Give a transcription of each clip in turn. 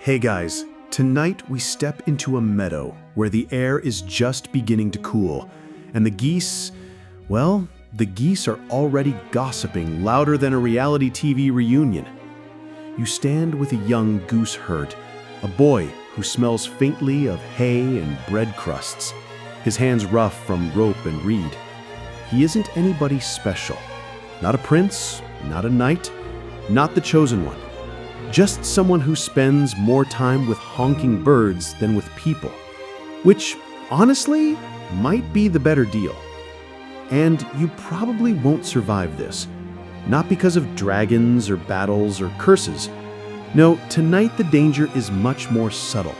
Hey guys, tonight we step into a meadow where the air is just beginning to cool, and the geese are already gossiping louder than a reality TV reunion. You stand with a young gooseherd, a boy who smells faintly of hay and bread crusts, his hands rough from rope and reed. He isn't anybody special. Not a prince, not a knight, not the chosen one. Just someone who spends more time with honking birds than with people, which, honestly, might be the better deal. And you probably won't survive this, not because of dragons or battles or curses. No, tonight the danger is much more subtle.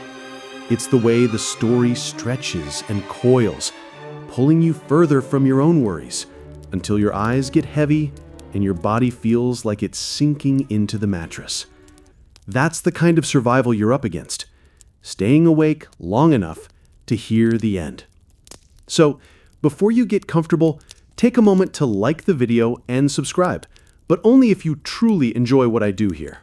It's the way the story stretches and coils, pulling you further from your own worries, until your eyes get heavy and your body feels like it's sinking into the mattress. That's the kind of survival you're up against, staying awake long enough to hear the end. So, before you get comfortable, take a moment to like the video and subscribe, but only if you truly enjoy what I do here.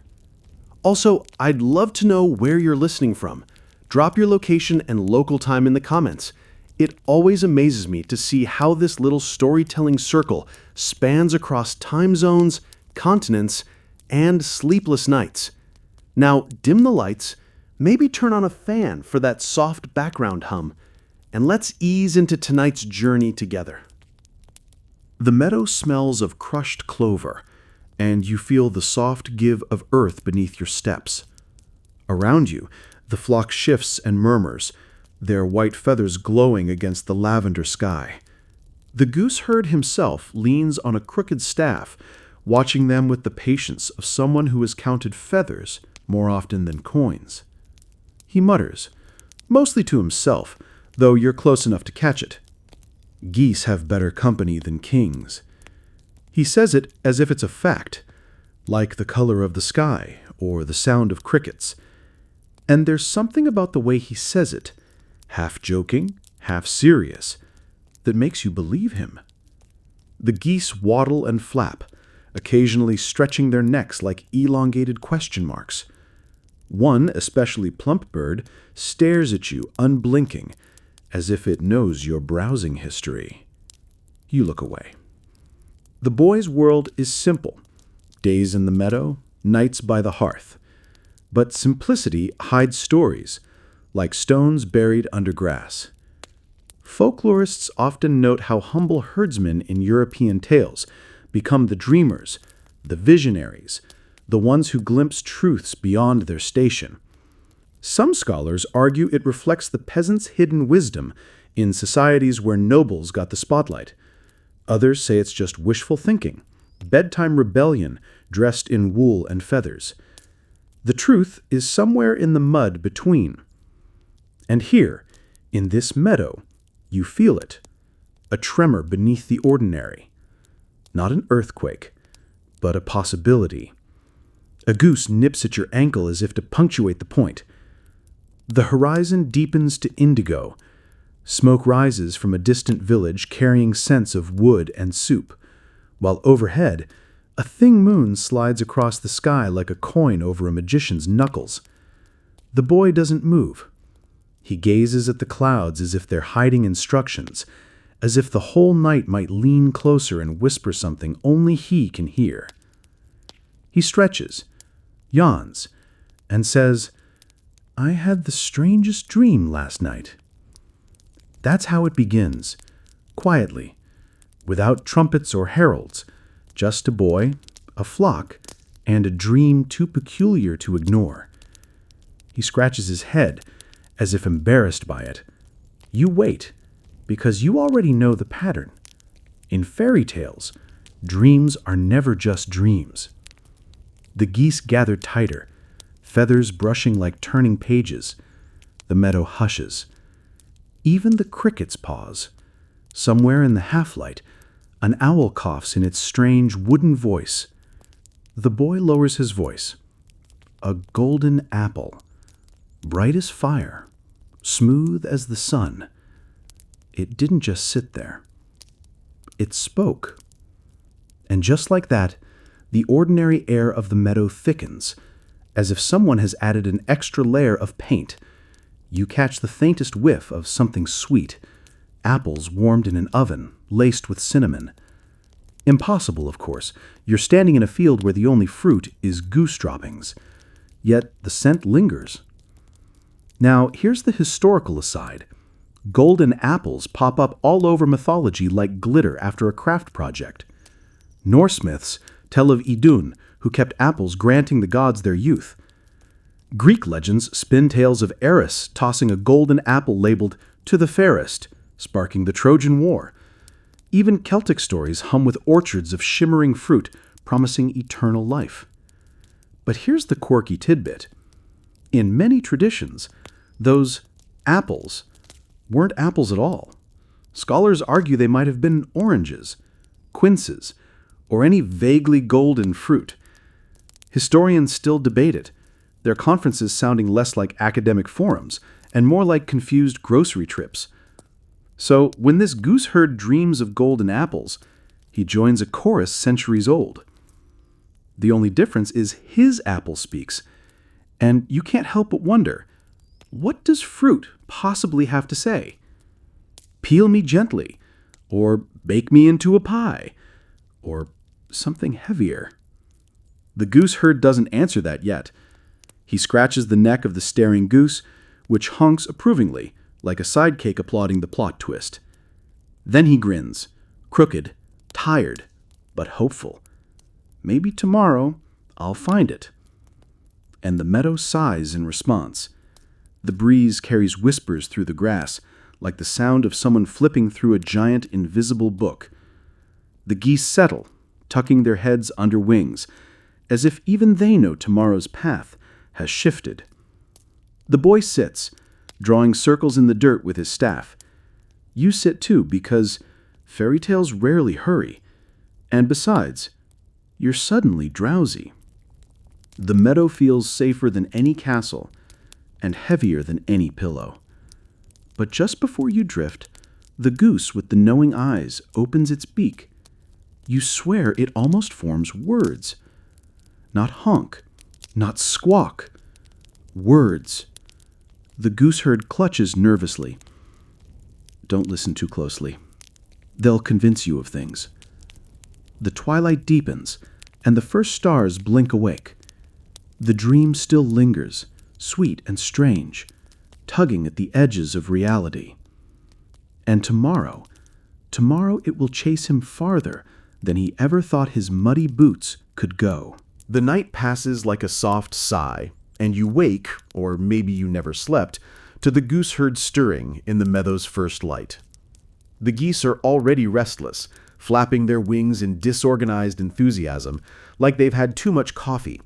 Also, I'd love to know where you're listening from. Drop your location and local time in the comments. It always amazes me to see how this little storytelling circle spans across time zones, continents, and sleepless nights. Now, dim the lights, maybe turn on a fan for that soft background hum, and let's ease into tonight's journey together. The meadow smells of crushed clover, and you feel the soft give of earth beneath your steps. Around you, the flock shifts and murmurs, their white feathers glowing against the lavender sky. The gooseherd himself leans on a crooked staff, watching them with the patience of someone who has counted feathers more often than coins. He mutters, mostly to himself, though you're close enough to catch it. Geese have better company than kings. He says it as if it's a fact, like the color of the sky or the sound of crickets. And there's something about the way he says it, half joking, half serious, that makes you believe him. The geese waddle and flap, occasionally stretching their necks like elongated question marks. One especially plump bird stares at you unblinking, as if it knows your browsing history. You look away. The boy's world is simple. Days in the meadow, nights by the hearth. But simplicity hides stories, like stones buried under grass. Folklorists often note how humble herdsmen in European tales become the dreamers, the visionaries, the ones who glimpse truths beyond their station. Some scholars argue it reflects the peasant's hidden wisdom in societies where nobles got the spotlight. Others say it's just wishful thinking, bedtime rebellion dressed in wool and feathers. The truth is somewhere in the mud between. And here, in this meadow, you feel it, a tremor beneath the ordinary. Not an earthquake, but a possibility. A goose nips at your ankle as if to punctuate the point. The horizon deepens to indigo. Smoke rises from a distant village carrying scents of wood and soup, while overhead, a thin moon slides across the sky like a coin over a magician's knuckles. The boy doesn't move. He gazes at the clouds as if they're hiding instructions, as if the whole night might lean closer and whisper something only he can hear. He stretches, yawns, and says, "I had the strangest dream last night." That's how it begins, quietly, without trumpets or heralds, just a boy, a flock, and a dream too peculiar to ignore. He scratches his head, as if embarrassed by it. You wait, because you already know the pattern. In fairy tales, dreams are never just dreams. The geese gather tighter, feathers brushing like turning pages. The meadow hushes. Even the crickets pause. Somewhere in the half-light, an owl coughs in its strange wooden voice. The boy lowers his voice. A golden apple, bright as fire, smooth as the sun. It didn't just sit there. It spoke. And just like that, the ordinary air of the meadow thickens, as if someone has added an extra layer of paint. You catch the faintest whiff of something sweet. Apples warmed in an oven, laced with cinnamon. Impossible, of course. You're standing in a field where the only fruit is goose droppings. Yet the scent lingers. Now, here's the historical aside. Golden apples pop up all over mythology like glitter after a craft project. Norse myths tell of Idun, who kept apples granting the gods their youth. Greek legends spin tales of Eris tossing a golden apple labeled "to the fairest," sparking the Trojan War. Even Celtic stories hum with orchards of shimmering fruit promising eternal life. But here's the quirky tidbit. In many traditions, those apples weren't apples at all. Scholars argue they might have been oranges, quinces, or any vaguely golden fruit. Historians still debate it, their conferences sounding less like academic forums and more like confused grocery trips. So when this gooseherd dreams of golden apples, he joins a chorus centuries old. The only difference is his apple speaks, and you can't help but wonder, what does fruit possibly have to say? Peel me gently, or bake me into a pie, or something heavier. The gooseherd doesn't answer that yet. He scratches the neck of the staring goose, which honks approvingly, like a sidekick applauding the plot twist. Then he grins, crooked, tired, but hopeful. Maybe tomorrow I'll find it. And the meadow sighs in response. The breeze carries whispers through the grass, like the sound of someone flipping through a giant invisible book. The geese settle, tucking their heads under wings, as if even they know tomorrow's path has shifted. The boy sits, drawing circles in the dirt with his staff. You sit too, because fairy tales rarely hurry, and besides, you're suddenly drowsy. The meadow feels safer than any castle, and heavier than any pillow. But just before you drift, the goose with the knowing eyes opens its beak. You swear it almost forms words. Not honk, not squawk. Words. The gooseherd clutches nervously. Don't listen too closely. They'll convince you of things. The twilight deepens, and the first stars blink awake. The dream still lingers, sweet and strange, tugging at the edges of reality. And tomorrow it will chase him farther than he ever thought his muddy boots could go. The night passes like a soft sigh, and you wake, or maybe you never slept, to the gooseherd stirring in the meadow's first light. The geese are already restless, flapping their wings in disorganized enthusiasm, like they've had too much coffee.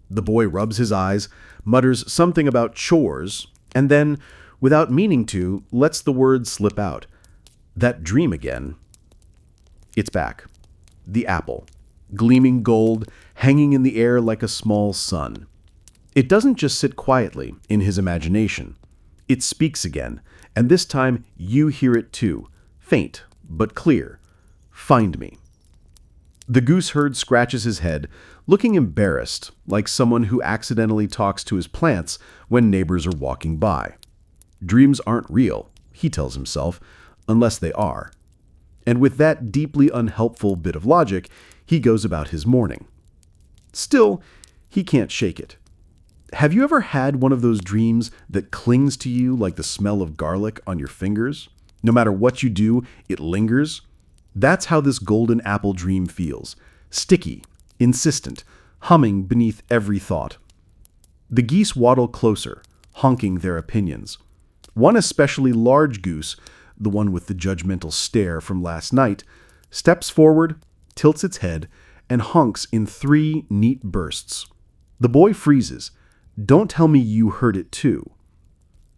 The boy rubs his eyes, mutters something about chores, and then, without meaning to, lets the word slip out. That dream again. It's back. The apple, gleaming gold, hanging in the air like a small sun. It doesn't just sit quietly in his imagination. It speaks again, and this time you hear it too, faint but clear. Find me. The gooseherd scratches his head, looking embarrassed, like someone who accidentally talks to his plants when neighbors are walking by. Dreams aren't real, he tells himself, unless they are. And with that deeply unhelpful bit of logic, he goes about his morning. Still, he can't shake it. Have you ever had one of those dreams that clings to you like the smell of garlic on your fingers? No matter what you do, it lingers. That's how this golden apple dream feels. Sticky, insistent, humming beneath every thought. The geese waddle closer, honking their opinions. One especially large goose, the one with the judgmental stare from last night, steps forward, tilts its head, and honks in 3 neat bursts. The boy freezes. Don't tell me you heard it too.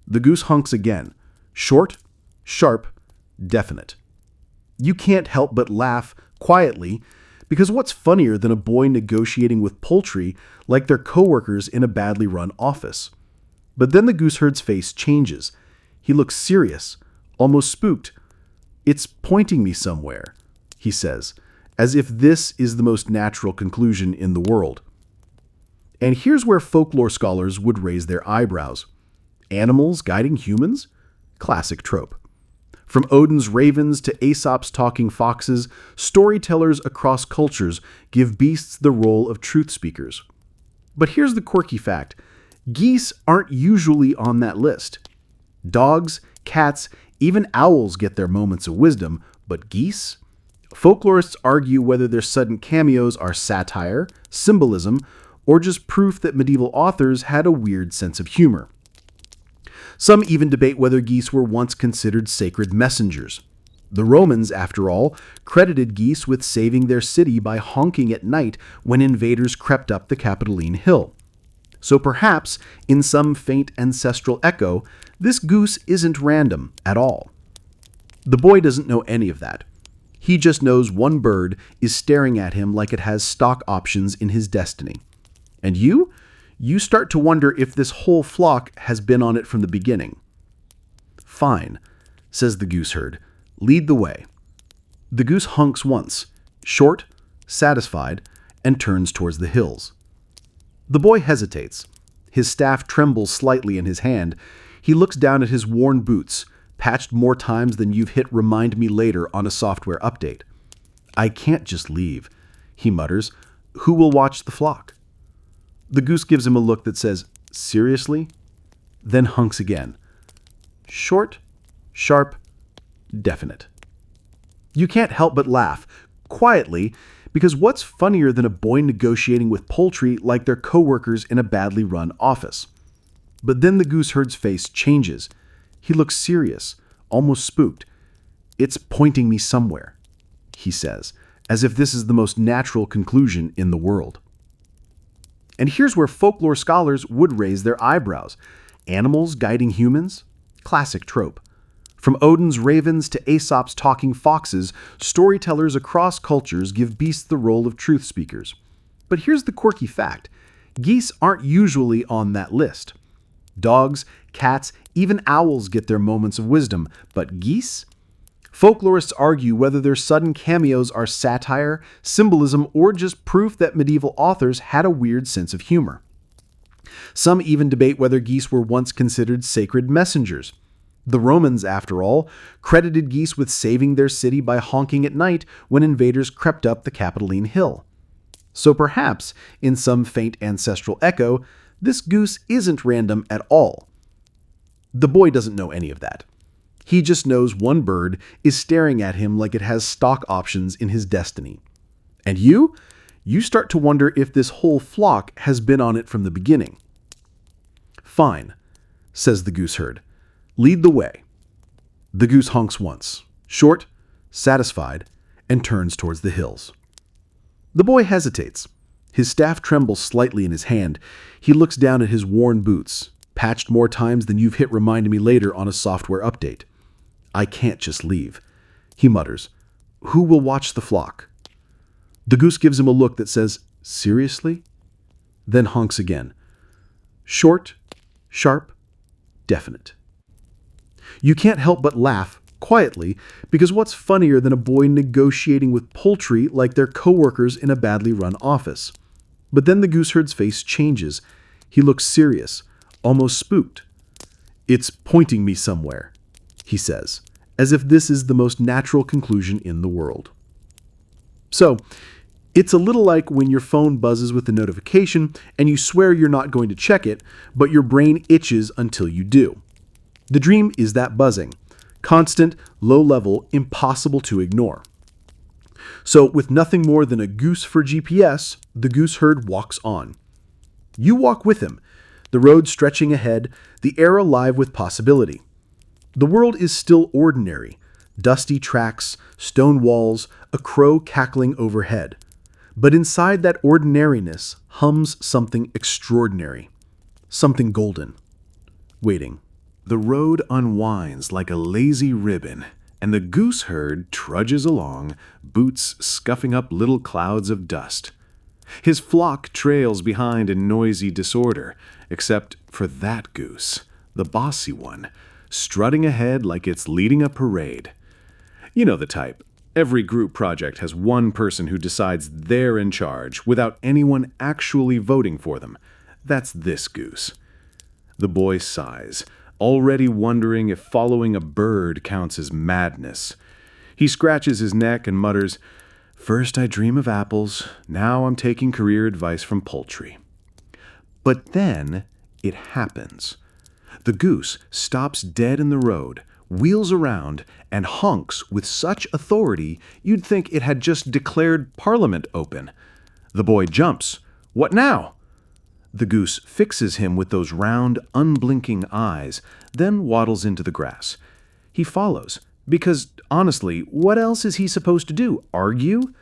The goose honks again, short, sharp, definite. You can't help but laugh quietly, because what's funnier than a boy negotiating with poultry like they're coworkers in a badly run office? But then the gooseherd's face changes. He looks serious, almost spooked. It's pointing me somewhere, he says, as if this is the most natural conclusion in the world. And here's where folklore scholars would raise their eyebrows. Animals guiding humans? Classic trope. From Odin's ravens to Aesop's talking foxes, storytellers across cultures give beasts the role of truth speakers. But here's the quirky fact. Geese aren't usually on that list. Dogs, cats, even owls get their moments of wisdom, but geese? Folklorists argue whether their sudden cameos are satire, symbolism, or just proof that medieval authors had a weird sense of humor. Some even debate whether geese were once considered sacred messengers. The Romans, after all, credited geese with saving their city by honking at night when invaders crept up the Capitoline Hill. So perhaps, in some faint ancestral echo, this goose isn't random at all. The boy doesn't know any of that. He just knows one bird is staring at him like it has stock options in his destiny. And you start to wonder if this whole flock has been on it from the beginning. Fine, says the gooseherd. Lead the way. The goose hunks once, short, satisfied, and turns towards the hills. The boy hesitates. His staff trembles slightly in his hand. He looks down at his worn boots, patched more times than you've hit remind me later on a software update. I can't just leave, he mutters. Who will watch the flock? The goose gives him a look that says, seriously? Then hunks again. Short, sharp, definite. You can't help but laugh, quietly, because what's funnier than a boy negotiating with poultry like they're coworkers in a badly run office? But then the gooseherd's face changes. He looks serious, almost spooked. It's pointing me somewhere, he says, as if this is the most natural conclusion in the world. And here's where folklore scholars would raise their eyebrows. Animals guiding humans? Classic trope. From Odin's ravens to Aesop's talking foxes, storytellers across cultures give beasts the role of truth speakers. But here's the quirky fact. Geese aren't usually on that list. Dogs, cats, even owls get their moments of wisdom, but geese? Folklorists argue whether their sudden cameos are satire, symbolism, or just proof that medieval authors had a weird sense of humor. Some even debate whether geese were once considered sacred messengers. The Romans, after all, credited geese with saving their city by honking at night when invaders crept up the Capitoline Hill. So perhaps, in some faint ancestral echo, this goose isn't random at all. The boy doesn't know any of that. He just knows one bird is staring at him like it has stock options in his destiny. And you start to wonder if this whole flock has been on it from the beginning. Fine, says the gooseherd. Lead the way. The goose honks once, short, satisfied, and turns towards the hills. The boy hesitates. His staff trembles slightly in his hand. He looks down at his worn boots, patched more times than you've hit remind me later on a software update. I can't just leave, he mutters. Who will watch the flock? The goose gives him a look that says, seriously? Then honks again. Short, sharp, definite. You can't help but laugh, quietly, because what's funnier than a boy negotiating with poultry like they're coworkers in a badly run office? But then the gooseherd's face changes. He looks serious, almost spooked. It's pointing me somewhere, he says, as if this is the most natural conclusion in the world. So, it's a little like when your phone buzzes with a notification and you swear you're not going to check it, but your brain itches until you do. The dream is that buzzing. Constant, low level, impossible to ignore. So, with nothing more than a goose for GPS, the gooseherd walks on. You walk with him, the road stretching ahead, the air alive with possibility. The world is still ordinary. Dusty tracks, stone walls, a crow cackling overhead. But inside that ordinariness hums something extraordinary. Something golden. Waiting. The road unwinds like a lazy ribbon, and the gooseherd trudges along, boots scuffing up little clouds of dust. His flock trails behind in noisy disorder, except for that goose, the bossy one, strutting ahead like it's leading a parade. You know the type. Every group project has one person who decides they're in charge without anyone actually voting for them. That's this goose. The boy sighs, already wondering if following a bird counts as madness. He scratches his neck and mutters, "First I dream of apples, now I'm taking career advice from poultry." But then it happens. The goose stops dead in the road, wheels around, and honks with such authority you'd think it had just declared Parliament open. The boy jumps. "What now?" The goose fixes him with those round, unblinking eyes, then waddles into the grass. He follows, because, honestly, what else is he supposed to do? Argue?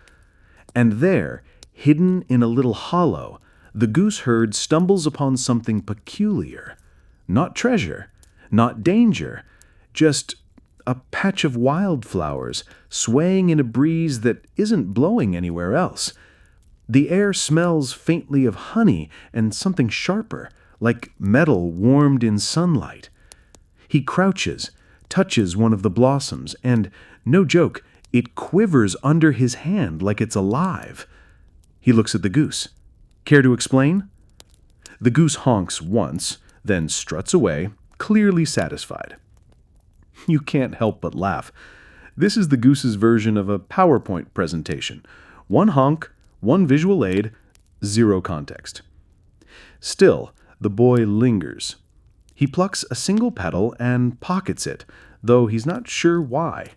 And there, hidden in a little hollow, the gooseherd stumbles upon something peculiar. Not treasure, not danger, just a patch of wildflowers swaying in a breeze that isn't blowing anywhere else. The air smells faintly of honey and something sharper, like metal warmed in sunlight. He crouches, touches one of the blossoms, and, no joke, it quivers under his hand like it's alive. He looks at the goose. Care to explain? The goose honks once, then struts away, clearly satisfied. You can't help but laugh. This is the goose's version of a PowerPoint presentation. One honk, one visual aid, zero context. Still, the boy lingers. He plucks a single petal and pockets it, though he's not sure why.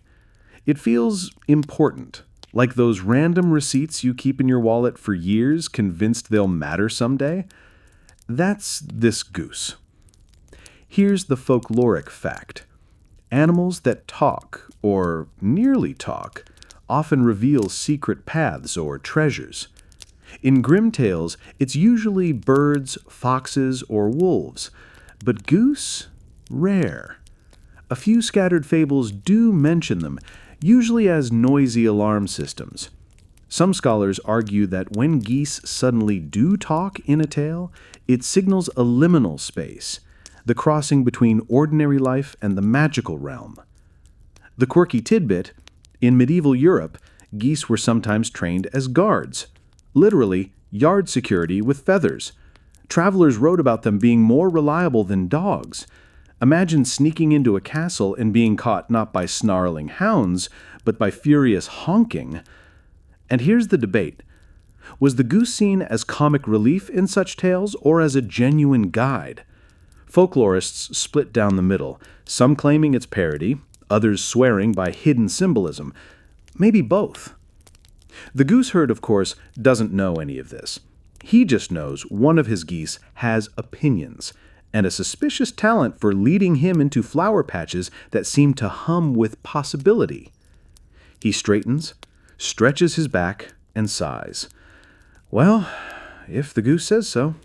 It feels important, like those random receipts you keep in your wallet for years, convinced they'll matter someday. That's this goose. Here's the folkloric fact. Animals that talk, or nearly talk, often reveal secret paths or treasures. In grim tales, it's usually birds, foxes, or wolves, but goose? Rare. A few scattered fables do mention them, usually as noisy alarm systems. Some scholars argue that when geese suddenly do talk in a tale, it signals a liminal space, the crossing between ordinary life and the magical realm. The quirky tidbit, in medieval Europe, geese were sometimes trained as guards, literally yard security with feathers. Travelers wrote about them being more reliable than dogs. Imagine sneaking into a castle and being caught not by snarling hounds, but by furious honking. And here's the debate. Was the goose seen as comic relief in such tales or as a genuine guide? Folklorists split down the middle, some claiming it's parody, others swearing by hidden symbolism. Maybe both. The gooseherd, of course, doesn't know any of this. He just knows one of his geese has opinions, and a suspicious talent for leading him into flower patches that seem to hum with possibility. He straightens, stretches his back, and sighs. Well, if the goose says so.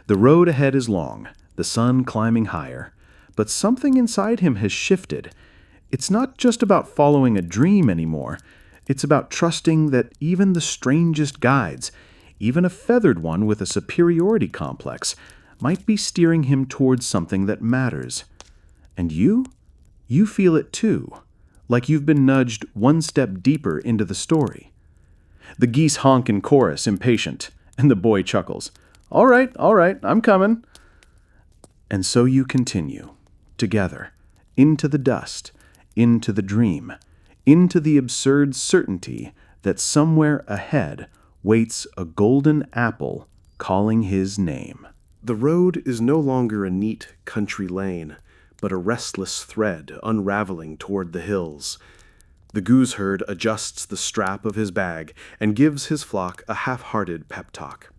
The road ahead is long, the sun climbing higher, but something inside him has shifted. It's not just about following a dream anymore. It's about trusting that even the strangest guides, even a feathered one with a superiority complex, might be steering him towards something that matters. And you feel it too, like you've been nudged one step deeper into the story. The geese honk in chorus, impatient, and the boy chuckles. All right, I'm coming." And so you continue, together, into the dust, into the dream, into the absurd certainty that somewhere ahead waits a golden apple calling his name. The road is no longer a neat country lane, but a restless thread unraveling toward the hills. The gooseherd adjusts the strap of his bag and gives his flock a half-hearted pep talk.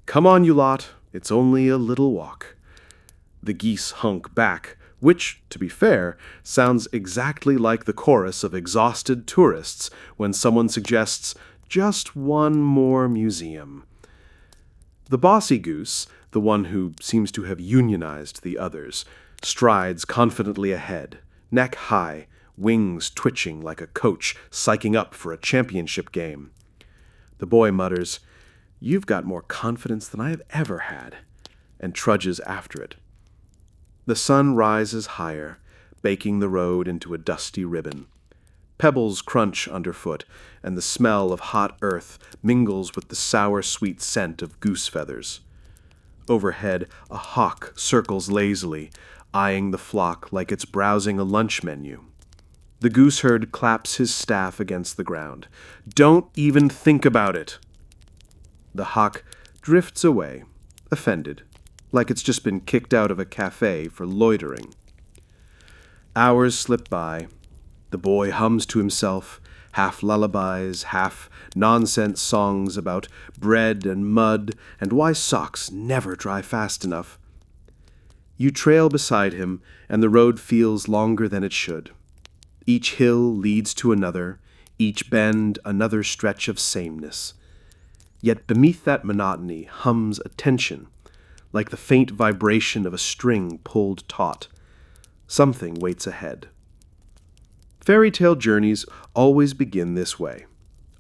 "Come on, you lot, it's only a little walk." The geese hunk back, which, to be fair, sounds exactly like the chorus of exhausted tourists when someone suggests just one more museum. The bossy goose, the one who seems to have unionized the others, strides confidently ahead, neck high, wings twitching like a coach psyching up for a championship game. The boy mutters, "You've got more confidence than I have ever had," and trudges after it. The sun rises higher, baking the road into a dusty ribbon. Pebbles crunch underfoot, and the smell of hot earth mingles with the sour-sweet scent of goose feathers. Overhead, a hawk circles lazily, eyeing the flock like it's browsing a lunch menu. The gooseherd claps his staff against the ground. "Don't even think about it!" The hawk drifts away, offended, like it's just been kicked out of a cafe for loitering. Hours slip by. The boy hums to himself, half lullabies, half nonsense songs about bread and mud and why socks never dry fast enough. You trail beside him, and the road feels longer than it should. Each hill leads to another, each bend another stretch of sameness. Yet beneath that monotony hums a tension, like the faint vibration of a string pulled taut. Something waits ahead. Fairy tale journeys always begin this way,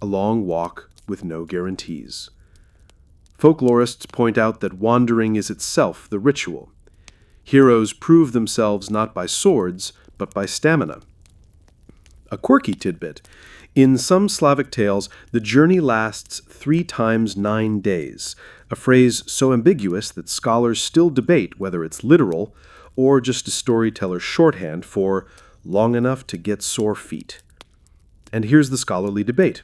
a long walk with no guarantees. Folklorists point out that wandering is itself the ritual. Heroes prove themselves not by swords, but by stamina. A quirky tidbit: in some Slavic tales, the journey lasts 3 times 9 days, a phrase so ambiguous that scholars still debate whether it's literal or just a storyteller's shorthand for long enough to get sore feet. And here's the scholarly debate.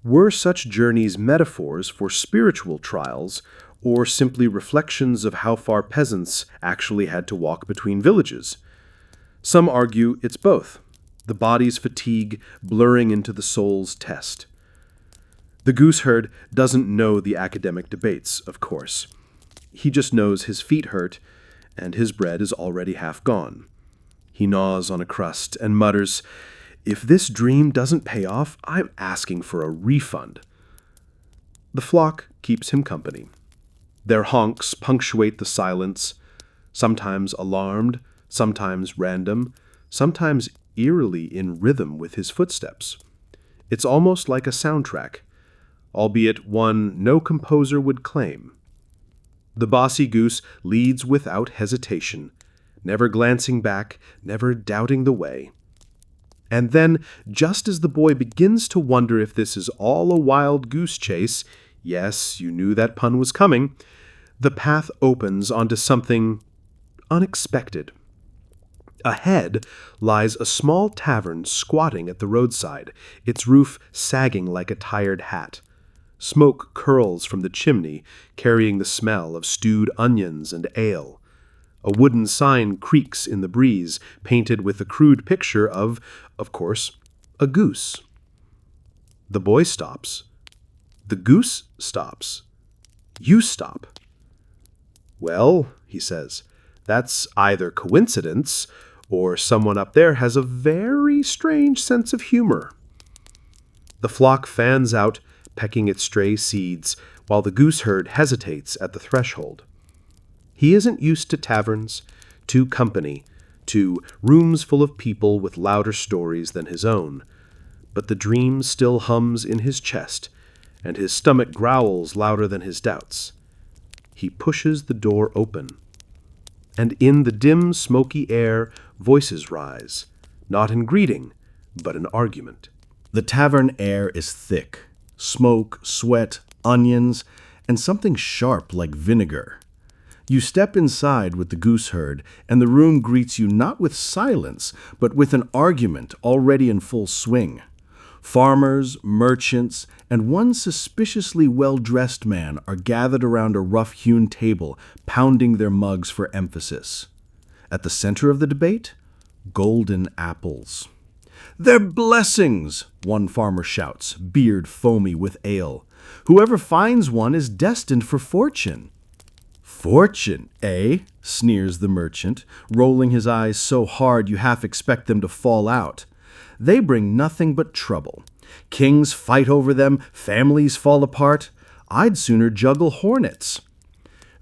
Were such journeys metaphors for spiritual trials, or simply reflections of how far peasants actually had to walk between villages? Some argue it's both, the body's fatigue blurring into the soul's test. The gooseherd doesn't know the academic debates, of course. He just knows his feet hurt, and his bread is already half gone. He gnaws on a crust and mutters, "If this dream doesn't pay off, I'm asking for a refund." The flock keeps him company. Their honks punctuate the silence, sometimes alarmed, sometimes random, sometimes eerily in rhythm with his footsteps. It's almost like a soundtrack, albeit one no composer would claim. The bossy goose leads without hesitation, never glancing back, never doubting the way. And then, just as the boy begins to wonder if this is all a wild goose chase, yes, you knew that pun was coming, the path opens onto something unexpected. Ahead lies a small tavern squatting at the roadside, its roof sagging like a tired hat. Smoke curls from the chimney, carrying the smell of stewed onions and ale. A wooden sign creaks in the breeze, painted with a crude picture of course, a goose. The boy stops. The goose stops. You stop. "Well," he says, "that's either coincidence, or someone up there has a very strange sense of humor." The flock fans out, pecking at stray seeds, while the gooseherd hesitates at the threshold. He isn't used to taverns, to company, to rooms full of people with louder stories than his own, but the dream still hums in his chest, and his stomach growls louder than his doubts. He pushes the door open, and in the dim, smoky air, voices rise, not in greeting, but in argument. The tavern air is thick, smoke, sweat, onions, and something sharp like vinegar. You step inside with the gooseherd, and the room greets you not with silence, but with an argument already in full swing. Farmers, merchants, and one suspiciously well-dressed man are gathered around a rough-hewn table, pounding their mugs for emphasis. At the center of the debate, golden apples. "They're blessings," one farmer shouts, beard foamy with ale. "Whoever finds one is destined for fortune." "Fortune, eh?" sneers the merchant, rolling his eyes so hard you half expect them to fall out. "They bring nothing but trouble. Kings fight over them, families fall apart. I'd sooner juggle hornets."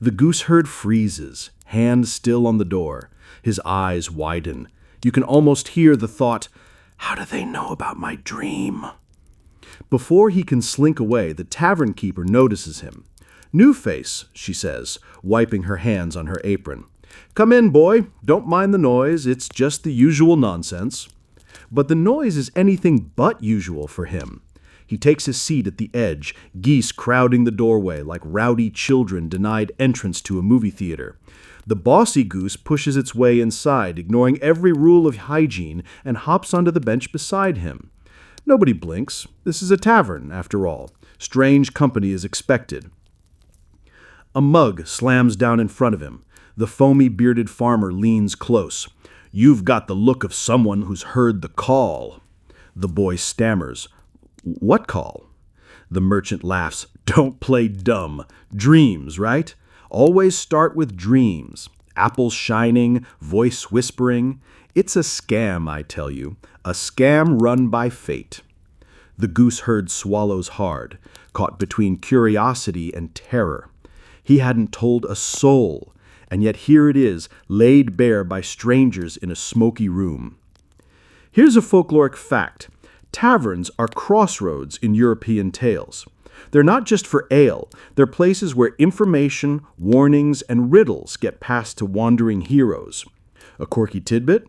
The gooseherd freezes, hand still on the door. His eyes widen. You can almost hear the thought, "How do they know about my dream?" Before he can slink away, the tavern keeper notices him. "New face," she says, wiping her hands on her apron. "Come in, boy. Don't mind the noise. It's just the usual nonsense." But the noise is anything but usual for him. He takes his seat at the edge, geese crowding the doorway like rowdy children denied entrance to a movie theater. The bossy goose pushes its way inside, ignoring every rule of hygiene, and hops onto the bench beside him. Nobody blinks. This is a tavern, after all. Strange company is expected. A mug slams down in front of him. The foamy bearded farmer leans close. "You've got the look of someone who's heard the call." The boy stammers. "What call?" The merchant laughs. "Don't play dumb. Dreams, right? Always start with dreams. Apples shining, voice whispering. It's a scam, I tell you. A scam run by fate." The gooseherd swallows hard, caught between curiosity and terror. He hadn't told a soul, and yet here it is, laid bare by strangers in a smoky room. Here's a folkloric fact. Taverns are crossroads in European tales. They're not just for ale, they're places where information, warnings, and riddles get passed to wandering heroes. A quirky tidbit?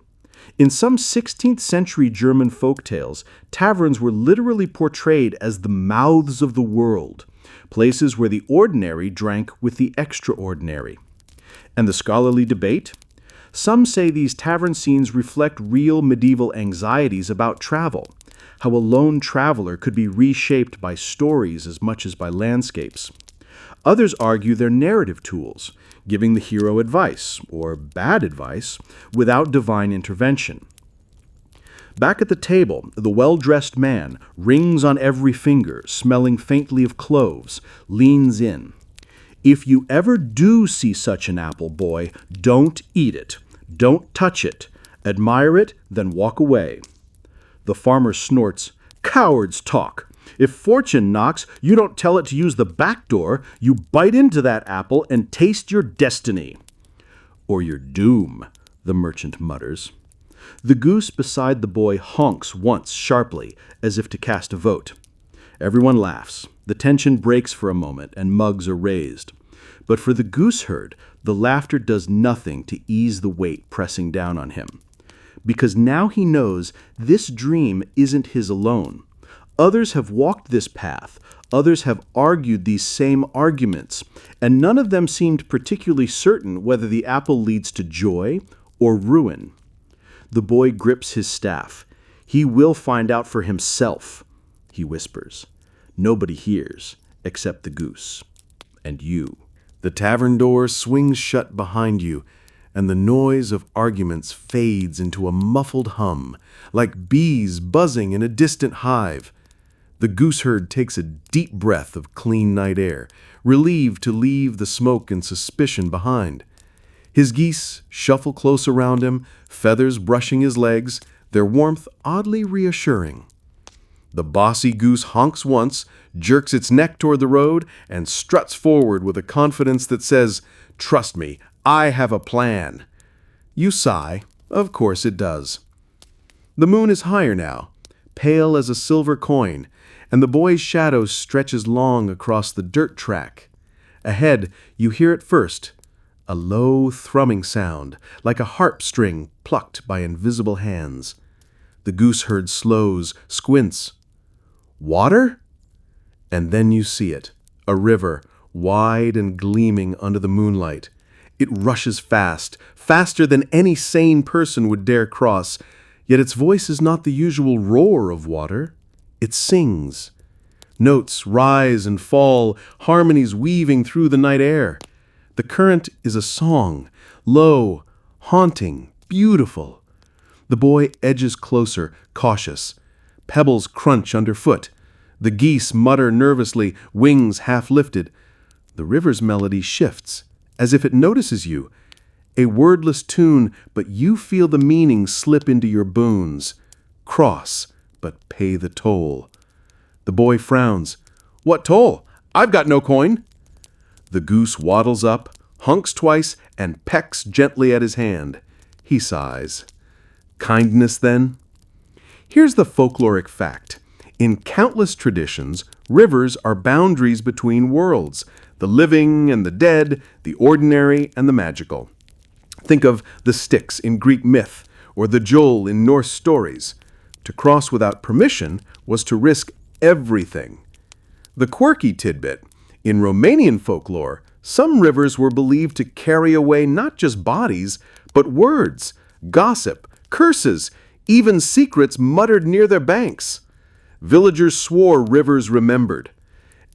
In some 16th century German folktales, taverns were literally portrayed as the mouths of the world, places where the ordinary drank with the extraordinary. And the scholarly debate? Some say these tavern scenes reflect real medieval anxieties about travel, how a lone traveler could be reshaped by stories as much as by landscapes. Others argue they're narrative tools, giving the hero advice, or bad advice, without divine intervention. Back at the table, the well-dressed man, rings on every finger, smelling faintly of cloves, leans in. "If you ever do see such an apple, boy, don't eat it. Don't touch it. Admire it, then walk away." The farmer snorts. "Cowards talk. If fortune knocks, you don't tell it to use the back door. You bite into that apple and taste your destiny." "Or your doom," the merchant mutters. The goose beside the boy honks once sharply, as if to cast a vote. Everyone laughs. The tension breaks for a moment, and mugs are raised. But for the gooseherd, the laughter does nothing to ease the weight pressing down on him. Because now he knows this dream isn't his alone. Others have walked this path, others have argued these same arguments, and none of them seemed particularly certain whether the apple leads to joy or ruin. The boy grips his staff. "He will find out for himself," he whispers. Nobody hears, except the goose. And you. The tavern door swings shut behind you, and the noise of arguments fades into a muffled hum, like bees buzzing in a distant hive. The gooseherd takes a deep breath of clean night air, relieved to leave the smoke and suspicion behind. His geese shuffle close around him, feathers brushing his legs, their warmth oddly reassuring. The bossy goose honks once, jerks its neck toward the road, and struts forward with a confidence that says, "Trust me, I have a plan." You sigh. Of course it does. The moon is higher now, pale as a silver coin, and the boy's shadow stretches long across the dirt track. Ahead, you hear it first, a low thrumming sound, like a harp string plucked by invisible hands. The gooseherd slows, squints. Water? And then you see it, a river, wide and gleaming under the moonlight. It rushes fast, faster than any sane person would dare cross, yet its voice is not the usual roar of water. It sings. Notes rise and fall, harmonies weaving through the night air. The current is a song, low, haunting, beautiful. The boy edges closer, cautious. Pebbles crunch underfoot. The geese mutter nervously, wings half lifted. The river's melody shifts, as if it notices you. A wordless tune, but you feel the meaning slip into your boons. Cross, but pay the toll. The boy frowns. "What toll? I've got no coin." The goose waddles up, hunks twice, and pecks gently at his hand. He sighs. Kindness, then? Here's the folkloric fact. In countless traditions, rivers are boundaries between worlds, the living and the dead, the ordinary and the magical. Think of the Styx in Greek myth, or the Joel in Norse stories. To cross without permission was to risk everything. The quirky tidbit: in Romanian folklore, some rivers were believed to carry away not just bodies, but words, gossip, curses, even secrets muttered near their banks. Villagers swore rivers remembered.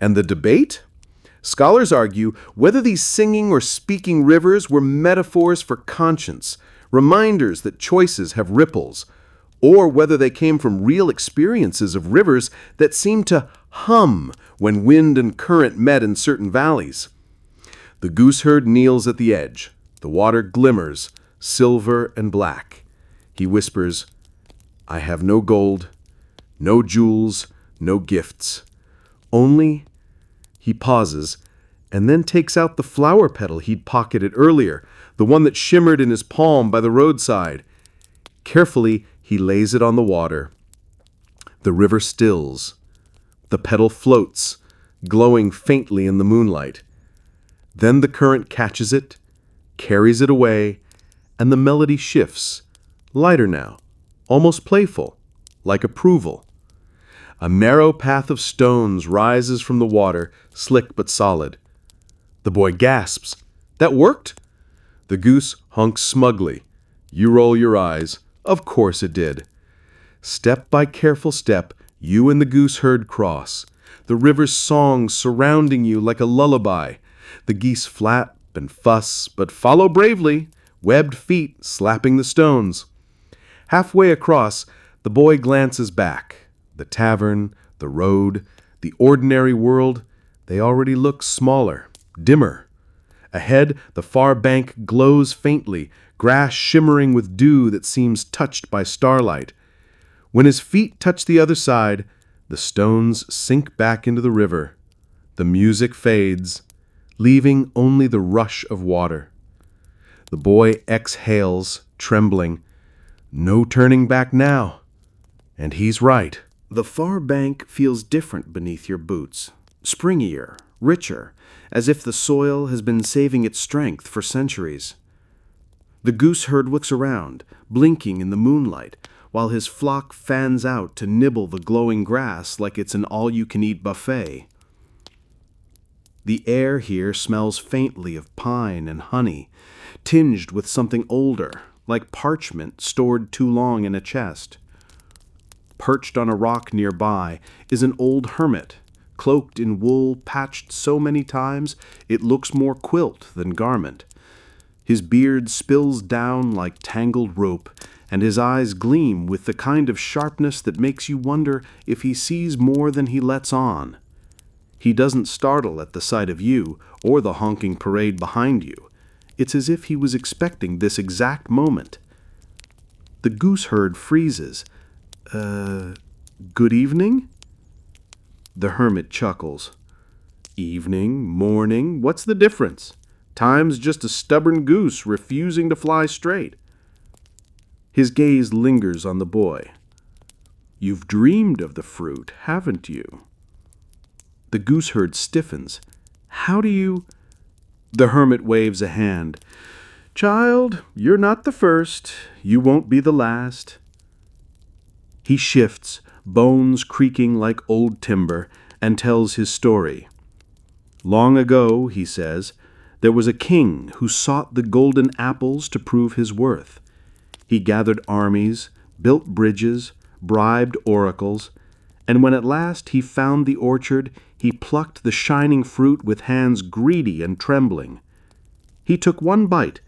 And the debate? Scholars argue whether these singing or speaking rivers were metaphors for conscience, reminders that choices have ripples, or whether they came from real experiences of rivers that seemed to hum when wind and current met in certain valleys. The gooseherd kneels at the edge. The water glimmers, silver and black. He whispers, "I have no gold, no jewels, no gifts. Only..." He pauses, and then takes out the flower petal he'd pocketed earlier, the one that shimmered in his palm by the roadside. Carefully, he lays it on the water. The river stills. The petal floats, glowing faintly in the moonlight. Then the current catches it, carries it away, and the melody shifts, lighter now, almost playful, like approval. A narrow path of stones rises from the water, slick but solid. The boy gasps. "That worked?" The goose honks smugly. You roll your eyes. Of course it did. Step by careful step, you and the gooseherd cross, the river's song surrounding you like a lullaby. The geese flap and fuss, but follow bravely, webbed feet slapping the stones. Halfway across, the boy glances back. The tavern, the road, the ordinary world, they already look smaller, dimmer. Ahead, the far bank glows faintly, grass shimmering with dew that seems touched by starlight. When his feet touch the other side, the stones sink back into the river. The music fades, leaving only the rush of water. The boy exhales, trembling. No turning back now. And he's right. The far bank feels different beneath your boots, springier, richer, as if the soil has been saving its strength for centuries. The gooseherd looks around, blinking in the moonlight, while his flock fans out to nibble the glowing grass like it's an all-you-can-eat buffet. The air here smells faintly of pine and honey, tinged with something older, like parchment stored too long in a chest. Perched on a rock nearby is an old hermit, cloaked in wool patched so many times it looks more quilt than garment. His beard spills down like tangled rope, and his eyes gleam with the kind of sharpness that makes you wonder if he sees more than he lets on. He doesn't startle at the sight of you or the honking parade behind you. It's as if he was expecting this exact moment. The gooseherd freezes. Good evening?" The hermit chuckles. "Evening, morning, what's the difference? Time's just a stubborn goose refusing to fly straight." His gaze lingers on the boy. "You've dreamed of the fruit, haven't you?" The gooseherd stiffens. "How do you—" The hermit waves a hand. "Child, you're not the first. You won't be the last." He shifts, bones creaking like old timber, and tells his story. "Long ago," he says, "there was a king who sought the golden apples to prove his worth. He gathered armies, built bridges, bribed oracles, and when at last he found the orchard, he plucked the shining fruit with hands greedy and trembling. He took one bite,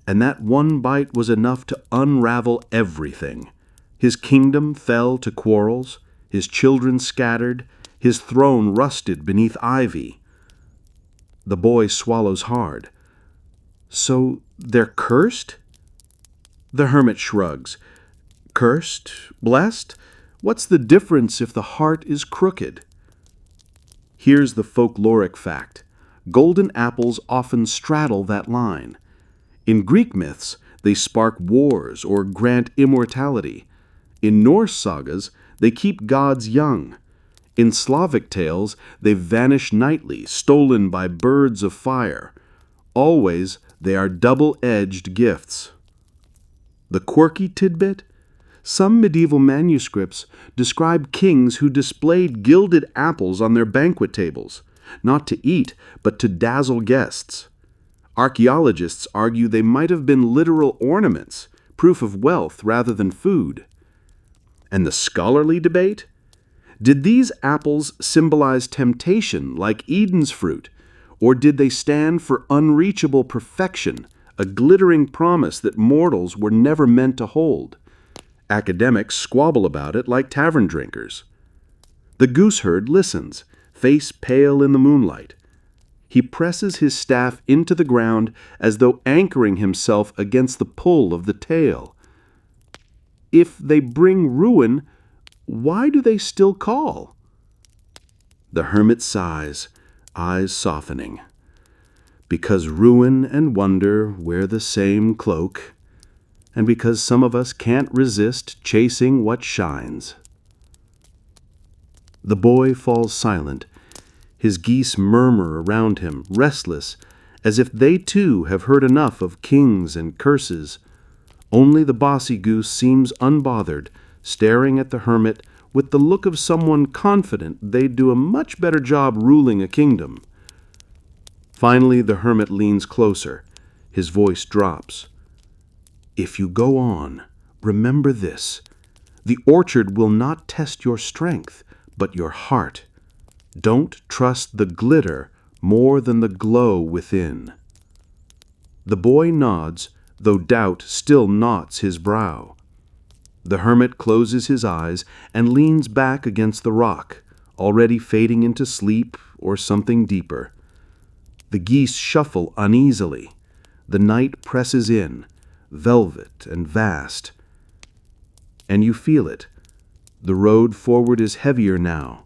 and that one bite was enough to unravel everything. His kingdom fell to quarrels, his children scattered, his throne rusted beneath ivy." The boy swallows hard. "So they're cursed?" The hermit shrugs. "Cursed? Blessed? What's the difference if the heart is crooked?" Here's the folkloric fact. Golden apples often straddle that line. In Greek myths, they spark wars or grant immortality. In Norse sagas, they keep gods young. In Slavic tales, they vanish nightly, stolen by birds of fire. Always, they are double-edged gifts. The quirky tidbit? Some medieval manuscripts describe kings who displayed gilded apples on their banquet tables, not to eat, but to dazzle guests. Archaeologists argue they might have been literal ornaments, proof of wealth rather than food. And the scholarly debate? Did these apples symbolize temptation like Eden's fruit, or did they stand for unreachable perfection, a glittering promise that mortals were never meant to hold? Academics squabble about it like tavern drinkers. The gooseherd listens, face pale in the moonlight. He presses his staff into the ground as though anchoring himself against the pull of the tale. If they bring ruin, why do they still call? The hermit sighs, eyes softening. Because ruin and wonder wear the same cloak, and because some of us can't resist chasing what shines. The boy falls silent. His geese murmur around him, restless, as if they too have heard enough of kings and curses. Only the bossy goose seems unbothered, staring at the hermit with the look of someone confident they'd do a much better job ruling a kingdom. Finally, the hermit leans closer. His voice drops. If you go on, remember this. The orchard will not test your strength, but your heart. Don't trust the glitter more than the glow within. The boy nods, though doubt still knots his brow. The hermit closes his eyes and leans back against the rock, already fading into sleep or something deeper. The geese shuffle uneasily. The night presses in, velvet and vast. And you feel it. The road forward is heavier now,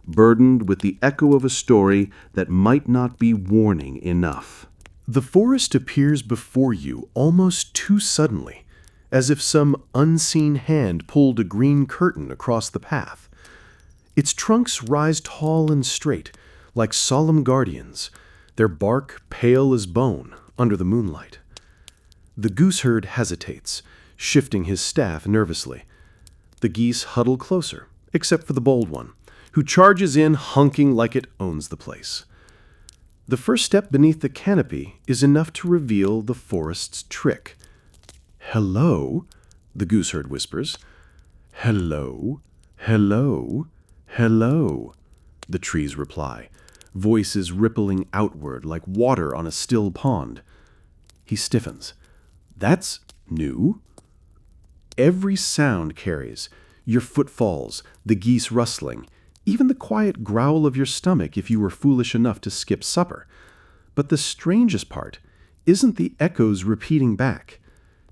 burdened with the echo of a story that might not be warning enough. The forest appears before you almost too suddenly, as if some unseen hand pulled a green curtain across the path. Its trunks rise tall and straight, like solemn guardians, their bark pale as bone under the moonlight. The gooseherd hesitates, shifting his staff nervously. The geese huddle closer, except for the bold one, who charges in honking like it owns the place. The first step beneath the canopy is enough to reveal the forest's trick. "Hello," the gooseherd whispers. "Hello, hello, hello," the trees reply, voices rippling outward like water on a still pond. He stiffens. That's new. Every sound carries, your footfalls, the geese rustling, even the quiet growl of your stomach if you were foolish enough to skip supper. But the strangest part isn't the echoes repeating back.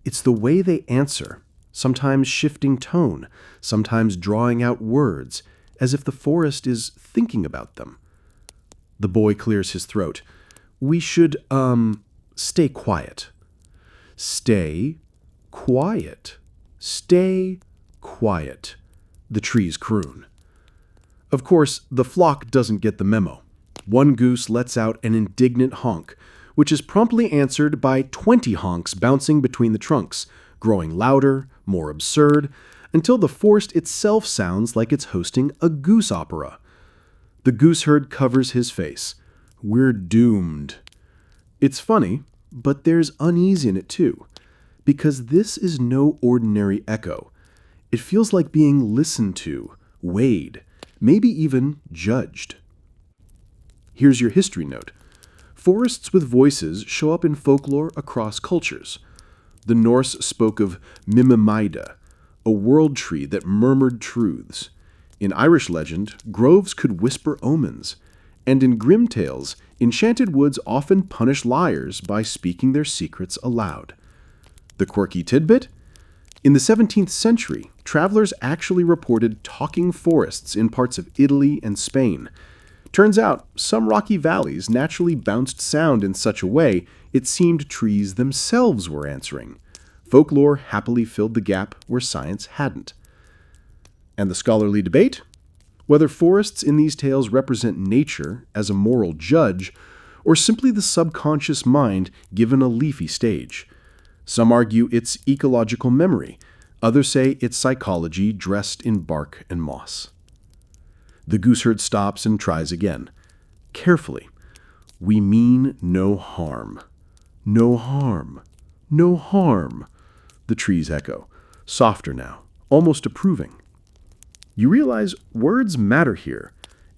It's the way they answer, sometimes shifting tone, sometimes drawing out words, as if the forest is thinking about them. The boy clears his throat. "We should, stay quiet." "Stay quiet. Stay quiet," the trees croon. Of course, the flock doesn't get the memo. One goose lets out an indignant honk, which is promptly answered by 20 honks bouncing between the trunks, growing louder, more absurd, until the forest itself sounds like it's hosting a goose opera. The gooseherd covers his face. We're doomed. It's funny, but there's unease in it too, because this is no ordinary echo. It feels like being listened to, weighed, maybe even judged. Here's your history note. Forests with voices show up in folklore across cultures. The Norse spoke of Mimimida, a world tree that murmured truths. In Irish legend, groves could whisper omens. And in grim tales, enchanted woods often punish liars by speaking their secrets aloud. The quirky tidbit? In the 17th century, travelers actually reported talking forests in parts of Italy and Spain. Turns out, some rocky valleys naturally bounced sound in such a way it seemed trees themselves were answering. Folklore happily filled the gap where science hadn't. And the scholarly debate? Whether forests in these tales represent nature as a moral judge, or simply the subconscious mind given a leafy stage. Some argue it's ecological memory, Others say it's psychology dressed in bark and moss. The gooseherd stops and tries again. Carefully. We mean no harm. No harm. No harm. The trees echo, softer now, almost approving. You realize words matter here.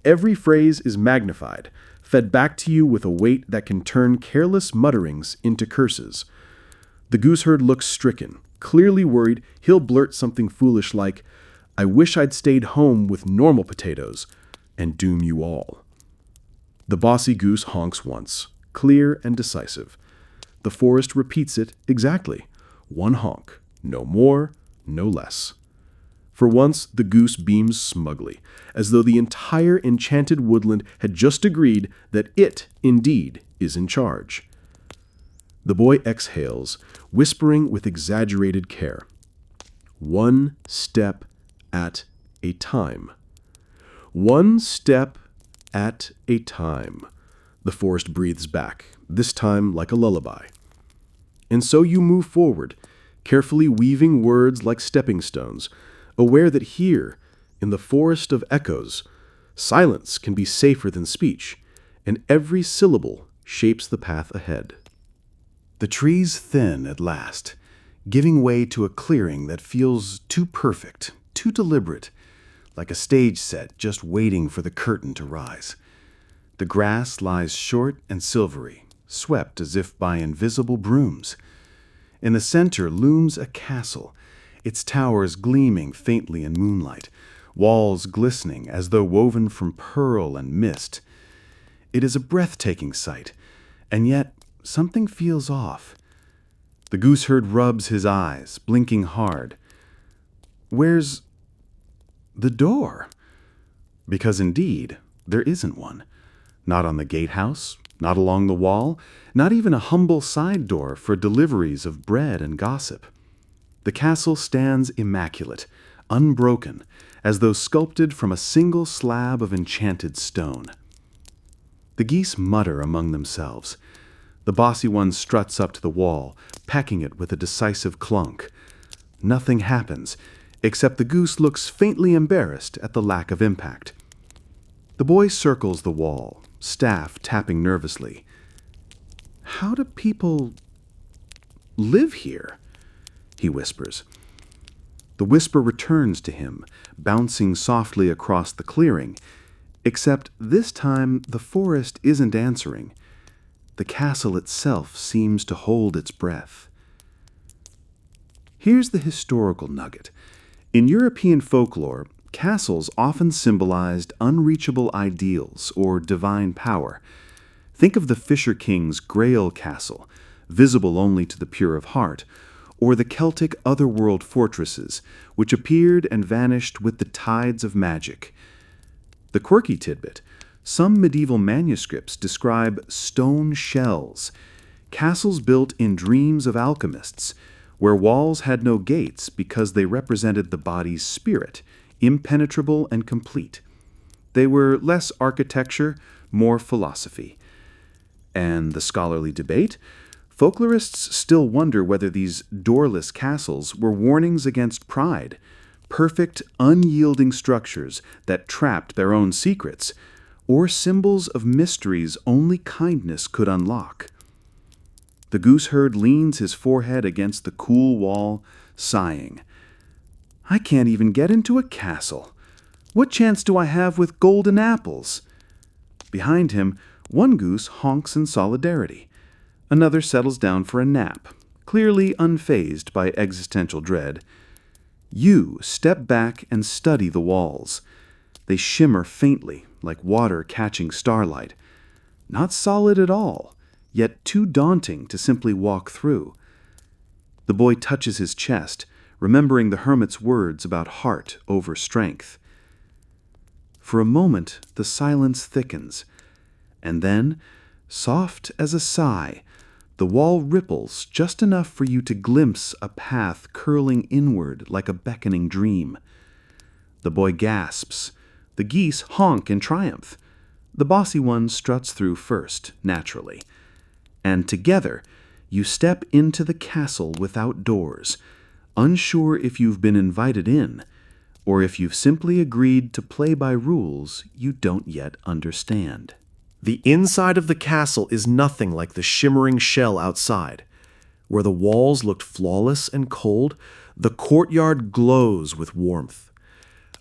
Every phrase is magnified, fed back to you with a weight that can turn careless mutterings into curses. The gooseherd looks stricken, clearly worried he'll blurt something foolish like, "I wish I'd stayed home with normal potatoes," and doom you all. The bossy goose honks once, clear and decisive. The forest repeats it exactly. One honk, no more, no less. For once, the goose beams smugly, as though the entire enchanted woodland had just agreed that it, indeed, is in charge. The boy exhales, whispering with exaggerated care. One step at a time. One step at a time. The forest breathes back, this time like a lullaby. And so you move forward, carefully weaving words like stepping stones, aware that here, in the forest of echoes, silence can be safer than speech, and every syllable shapes the path ahead. The trees thin at last, giving way to a clearing that feels too perfect, too deliberate, like a stage set just waiting for the curtain to rise. The grass lies short and silvery, swept as if by invisible brooms. In the center looms a castle, its towers gleaming faintly in moonlight, walls glistening as though woven from pearl and mist. It is a breathtaking sight, and yet something feels off. The gooseherd rubs his eyes, blinking hard. Where's the door? Because indeed, there isn't one. Not on the gatehouse, not along the wall, not even a humble side door for deliveries of bread and gossip. The castle stands immaculate, unbroken, as though sculpted from a single slab of enchanted stone. The geese mutter among themselves. The bossy one struts up to the wall, pecking it with a decisive clunk. Nothing happens, except the goose looks faintly embarrassed at the lack of impact. The boy circles the wall, staff tapping nervously. How do people live here? He whispers. The whisper returns to him, bouncing softly across the clearing, except this time the forest isn't answering. The castle itself seems to hold its breath. Here's the historical nugget. In European folklore, castles often symbolized unreachable ideals or divine power. Think of the Fisher King's Grail Castle, visible only to the pure of heart, or the Celtic otherworld fortresses, which appeared and vanished with the tides of magic. The quirky tidbit: some medieval manuscripts describe stone shells, castles built in dreams of alchemists, where walls had no gates because they represented the body's spirit, impenetrable and complete. They were less architecture, more philosophy. And the scholarly debate? Folklorists still wonder whether these doorless castles were warnings against pride, perfect, unyielding structures that trapped their own secrets, or symbols of mysteries only kindness could unlock. The gooseherd leans his forehead against the cool wall, sighing. I can't even get into a castle. What chance do I have with golden apples? Behind him, one goose honks in solidarity. Another settles down for a nap, clearly unfazed by existential dread. You step back and study the walls. They shimmer faintly, like water catching starlight. Not solid at all, yet too daunting to simply walk through. The boy touches his chest, remembering the hermit's words about heart over strength. For a moment, the silence thickens, and then, soft as a sigh, the wall ripples just enough for you to glimpse a path curling inward like a beckoning dream. The boy gasps. The geese honk in triumph. The bossy one struts through first, naturally. And together, you step into the castle without doors, unsure if you've been invited in, or if you've simply agreed to play by rules you don't yet understand. The inside of the castle is nothing like the shimmering shell outside. Where the walls looked flawless and cold, the courtyard glows with warmth.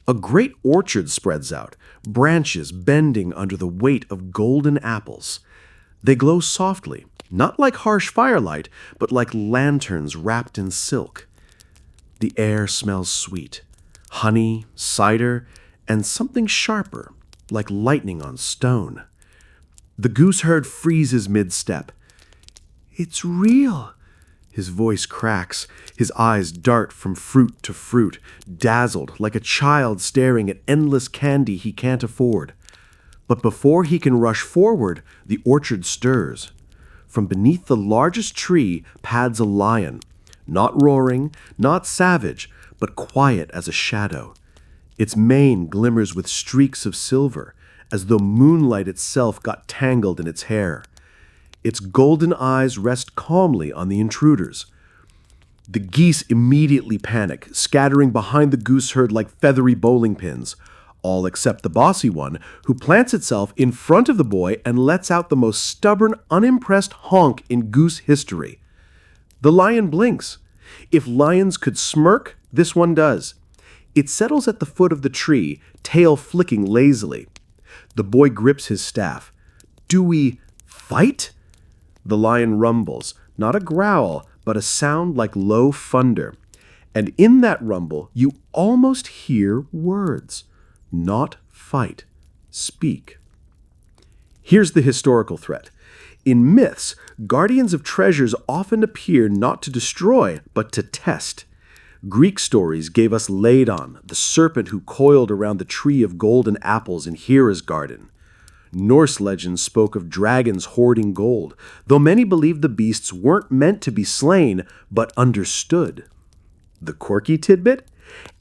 A great orchard spreads out, branches bending under the weight of golden apples. They glow softly, not like harsh firelight, but like lanterns wrapped in silk. The air smells sweet, honey, cider, and something sharper, like lightning on stone. The gooseherd freezes mid-step. "It's real." His voice cracks, his eyes dart from fruit to fruit, dazzled like a child staring at endless candy he can't afford. But before he can rush forward, the orchard stirs. From beneath the largest tree pads a lion, not roaring, not savage, but quiet as a shadow. Its mane glimmers with streaks of silver, as though moonlight itself got tangled in its hair. Its golden eyes rest calmly on the intruders. The geese immediately panic, scattering behind the gooseherd like feathery bowling pins, all except the bossy one, who plants itself in front of the boy and lets out the most stubborn, unimpressed honk in goose history. The lion blinks. If lions could smirk, this one does. It settles at the foot of the tree, tail flicking lazily. The boy grips his staff. "Do we fight?" The lion rumbles, not a growl, but a sound like low thunder. And in that rumble, you almost hear words. Not fight. Speak. Here's the historical threat. In myths, guardians of treasures often appear not to destroy, but to test. Greek stories gave us Ladon, the serpent who coiled around the tree of golden apples in Hera's garden. Norse legends spoke of dragons hoarding gold, though many believed the beasts weren't meant to be slain, but understood. The quirky tidbit?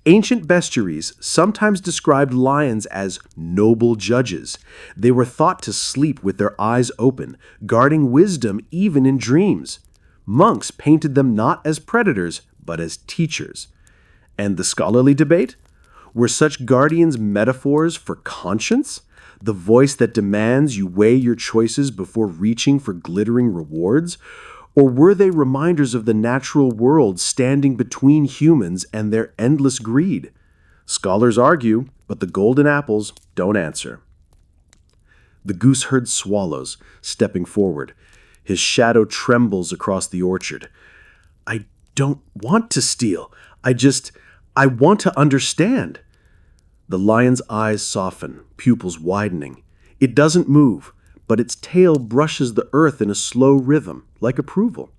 Ancient bestiaries sometimes described lions as noble judges. They were thought to sleep with their eyes open, guarding wisdom even in dreams. Monks painted them not as predators, but as teachers. And the scholarly debate? Were such guardians metaphors for conscience? The voice that demands you weigh your choices before reaching for glittering rewards? Or were they reminders of the natural world standing between humans and their endless greed? Scholars argue, but the golden apples don't answer. The gooseherd swallows, stepping forward. His shadow trembles across the orchard. "I don't want to steal. I want to understand." The lion's eyes soften, pupils widening. It doesn't move, but its tail brushes the earth in a slow rhythm, like approval.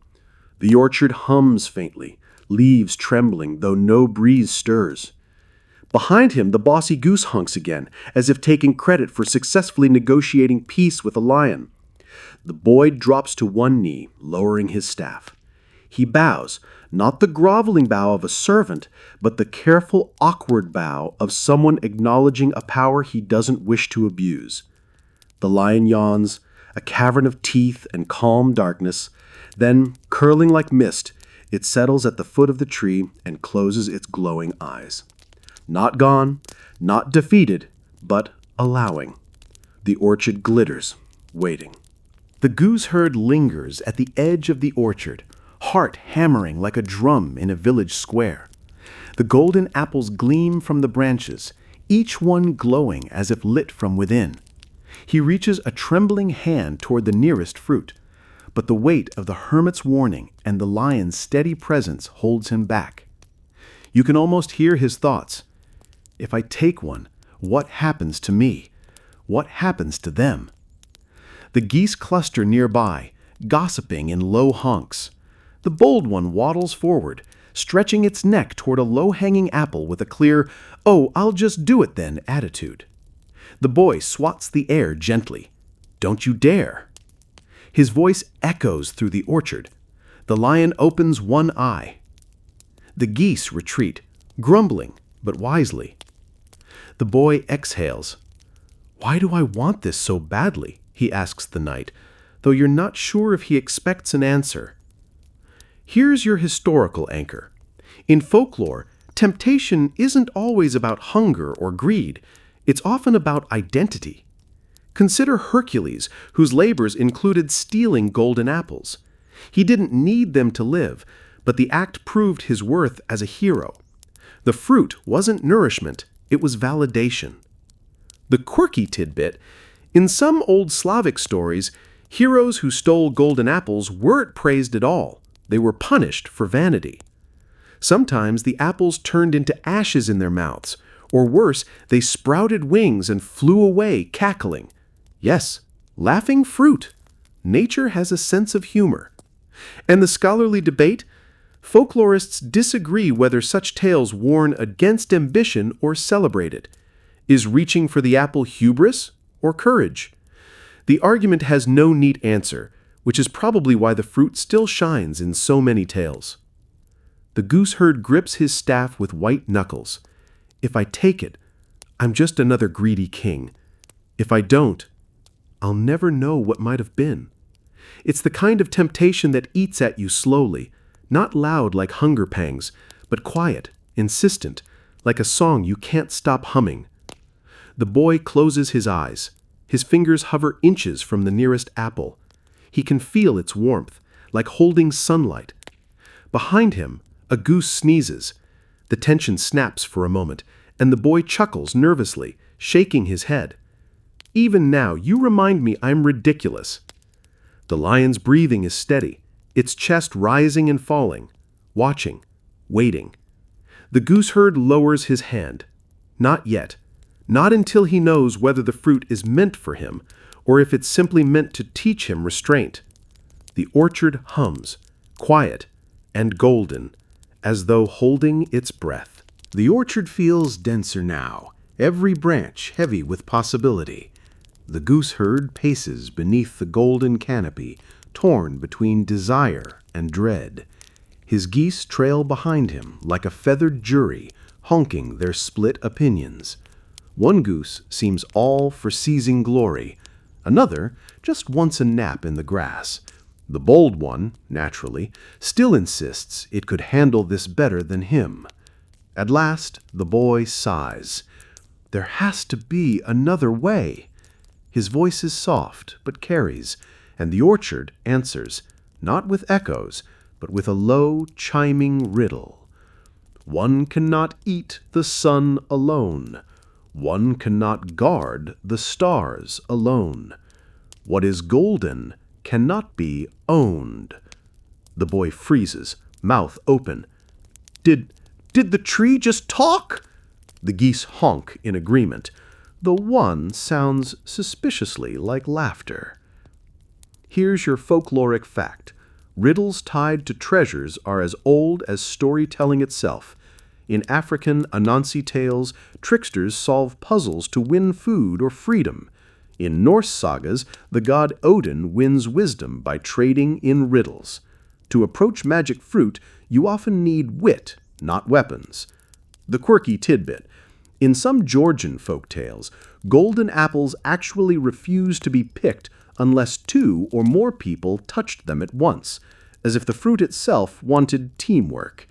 The orchard hums faintly, leaves trembling, though no breeze stirs. Behind him, the bossy goose hunks again, as if taking credit for successfully negotiating peace with a lion. The boy drops to one knee, lowering his staff. He bows, not the groveling bow of a servant, but the careful, awkward bow of someone acknowledging a power he doesn't wish to abuse. The lion yawns, a cavern of teeth and calm darkness. Then, curling like mist, it settles at the foot of the tree and closes its glowing eyes. Not gone, not defeated, but allowing. The orchard glitters, waiting. The gooseherd lingers at the edge of the orchard, heart hammering like a drum in a village square. The golden apples gleam from the branches, each one glowing as if lit from within. He reaches a trembling hand toward the nearest fruit, but the weight of the hermit's warning and the lion's steady presence holds him back. You can almost hear his thoughts. If I take one, what happens to me? What happens to them? The geese cluster nearby, gossiping in low honks. The bold one waddles forward, stretching its neck toward a low-hanging apple with a clear, "Oh, I'll just do it then" attitude. The boy swats the air gently. "Don't you dare." His voice echoes through the orchard. The lion opens one eye. The geese retreat, grumbling, but wisely. The boy exhales. "Why do I want this so badly?" he asks the knight, though you're not sure if he expects an answer. Here's your historical anchor. In folklore, temptation isn't always about hunger or greed. It's often about identity. Consider Hercules, whose labors included stealing golden apples. He didn't need them to live, but the act proved his worth as a hero. The fruit wasn't nourishment, it was validation. The quirky tidbit: in some old Slavic stories, heroes who stole golden apples weren't praised at all. They were punished for vanity. Sometimes the apples turned into ashes in their mouths, or worse, they sprouted wings and flew away cackling. Yes, laughing fruit. Nature has a sense of humor. And the scholarly debate? Folklorists disagree whether such tales warn against ambition or celebrate it. Is reaching for the apple hubris or courage? The argument has no neat answer, which is probably why the fruit still shines in so many tales. The gooseherd grips his staff with white knuckles. If I take it, I'm just another greedy king. If I don't, I'll never know what might have been. It's the kind of temptation that eats at you slowly, not loud like hunger pangs, but quiet, insistent, like a song you can't stop humming. The boy closes his eyes. His fingers hover inches from the nearest apple. He can feel its warmth, like holding sunlight. Behind him, a goose sneezes. The tension snaps for a moment, and the boy chuckles nervously, shaking his head. Even now, you remind me I'm ridiculous. The lion's breathing is steady, its chest rising and falling, watching, waiting. The gooseherd lowers his hand. Not yet. Not until he knows whether the fruit is meant for him, or if it's simply meant to teach him restraint. The orchard hums, quiet and golden, as though holding its breath. The orchard feels denser now, every branch heavy with possibility. The gooseherd paces beneath the golden canopy, torn between desire and dread. His geese trail behind him like a feathered jury, honking their split opinions. One goose seems all for seizing glory, another just wants a nap in the grass. The bold one, naturally, still insists it could handle this better than him. At last, the boy sighs. There has to be another way. His voice is soft, but carries, and the orchard answers, not with echoes, but with a low, chiming riddle. One cannot eat the sun alone. One cannot guard the stars alone. What is golden cannot be owned. The boy freezes, mouth open. Did the tree just talk? The geese honk in agreement. The one sounds suspiciously like laughter. Here's your folkloric fact. Riddles tied to treasures are as old as storytelling itself. In African Anansi tales, tricksters solve puzzles to win food or freedom. In Norse sagas, the god Odin wins wisdom by trading in riddles. To approach magic fruit, you often need wit, not weapons. The quirky tidbit. In some Georgian folk tales, golden apples actually refuse to be picked unless 2 or more people touched them at once, as if the fruit itself wanted teamwork.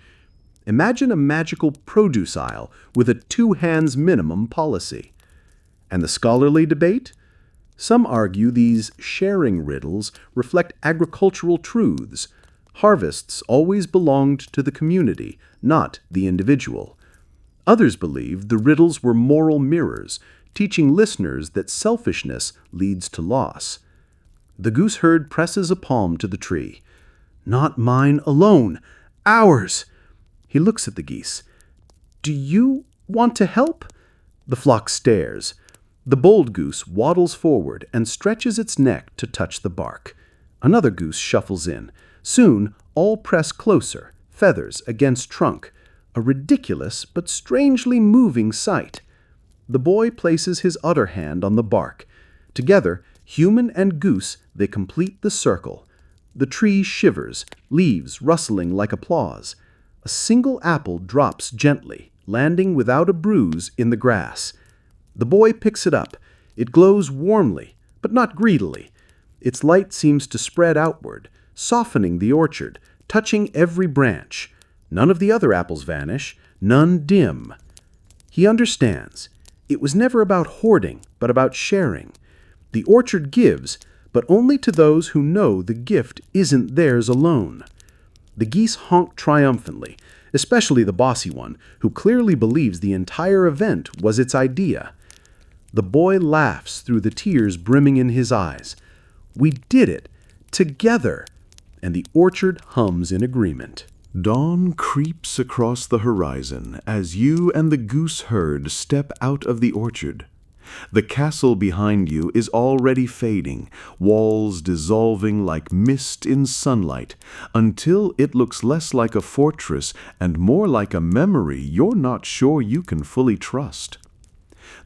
Imagine a magical produce aisle with a 2 hands minimum policy. And the scholarly debate? Some argue these sharing riddles reflect agricultural truths. Harvests always belonged to the community, not the individual. Others believe the riddles were moral mirrors, teaching listeners that selfishness leads to loss. The gooseherd presses a palm to the tree. Not mine alone, ours. He looks at the geese. Do you want to help? The flock stares. The bold goose waddles forward and stretches its neck to touch the bark. Another goose shuffles in. Soon, all press closer, feathers against trunk. A ridiculous but strangely moving sight. The boy places his other hand on the bark. Together, human and goose, they complete the circle. The tree shivers, leaves rustling like applause. A single apple drops gently, landing without a bruise in the grass. The boy picks it up. It glows warmly, but not greedily. Its light seems to spread outward, softening the orchard, touching every branch. None of the other apples vanish, none dim. He understands. It was never about hoarding, but about sharing. The orchard gives, but only to those who know the gift isn't theirs alone. The geese honk triumphantly, especially the bossy one, who clearly believes the entire event was its idea. The boy laughs through the tears brimming in his eyes. We did it, together, and the orchard hums in agreement. Dawn creeps across the horizon as you and the gooseherd step out of the orchard. The castle behind you is already fading, walls dissolving like mist in sunlight, until it looks less like a fortress and more like a memory you're not sure you can fully trust.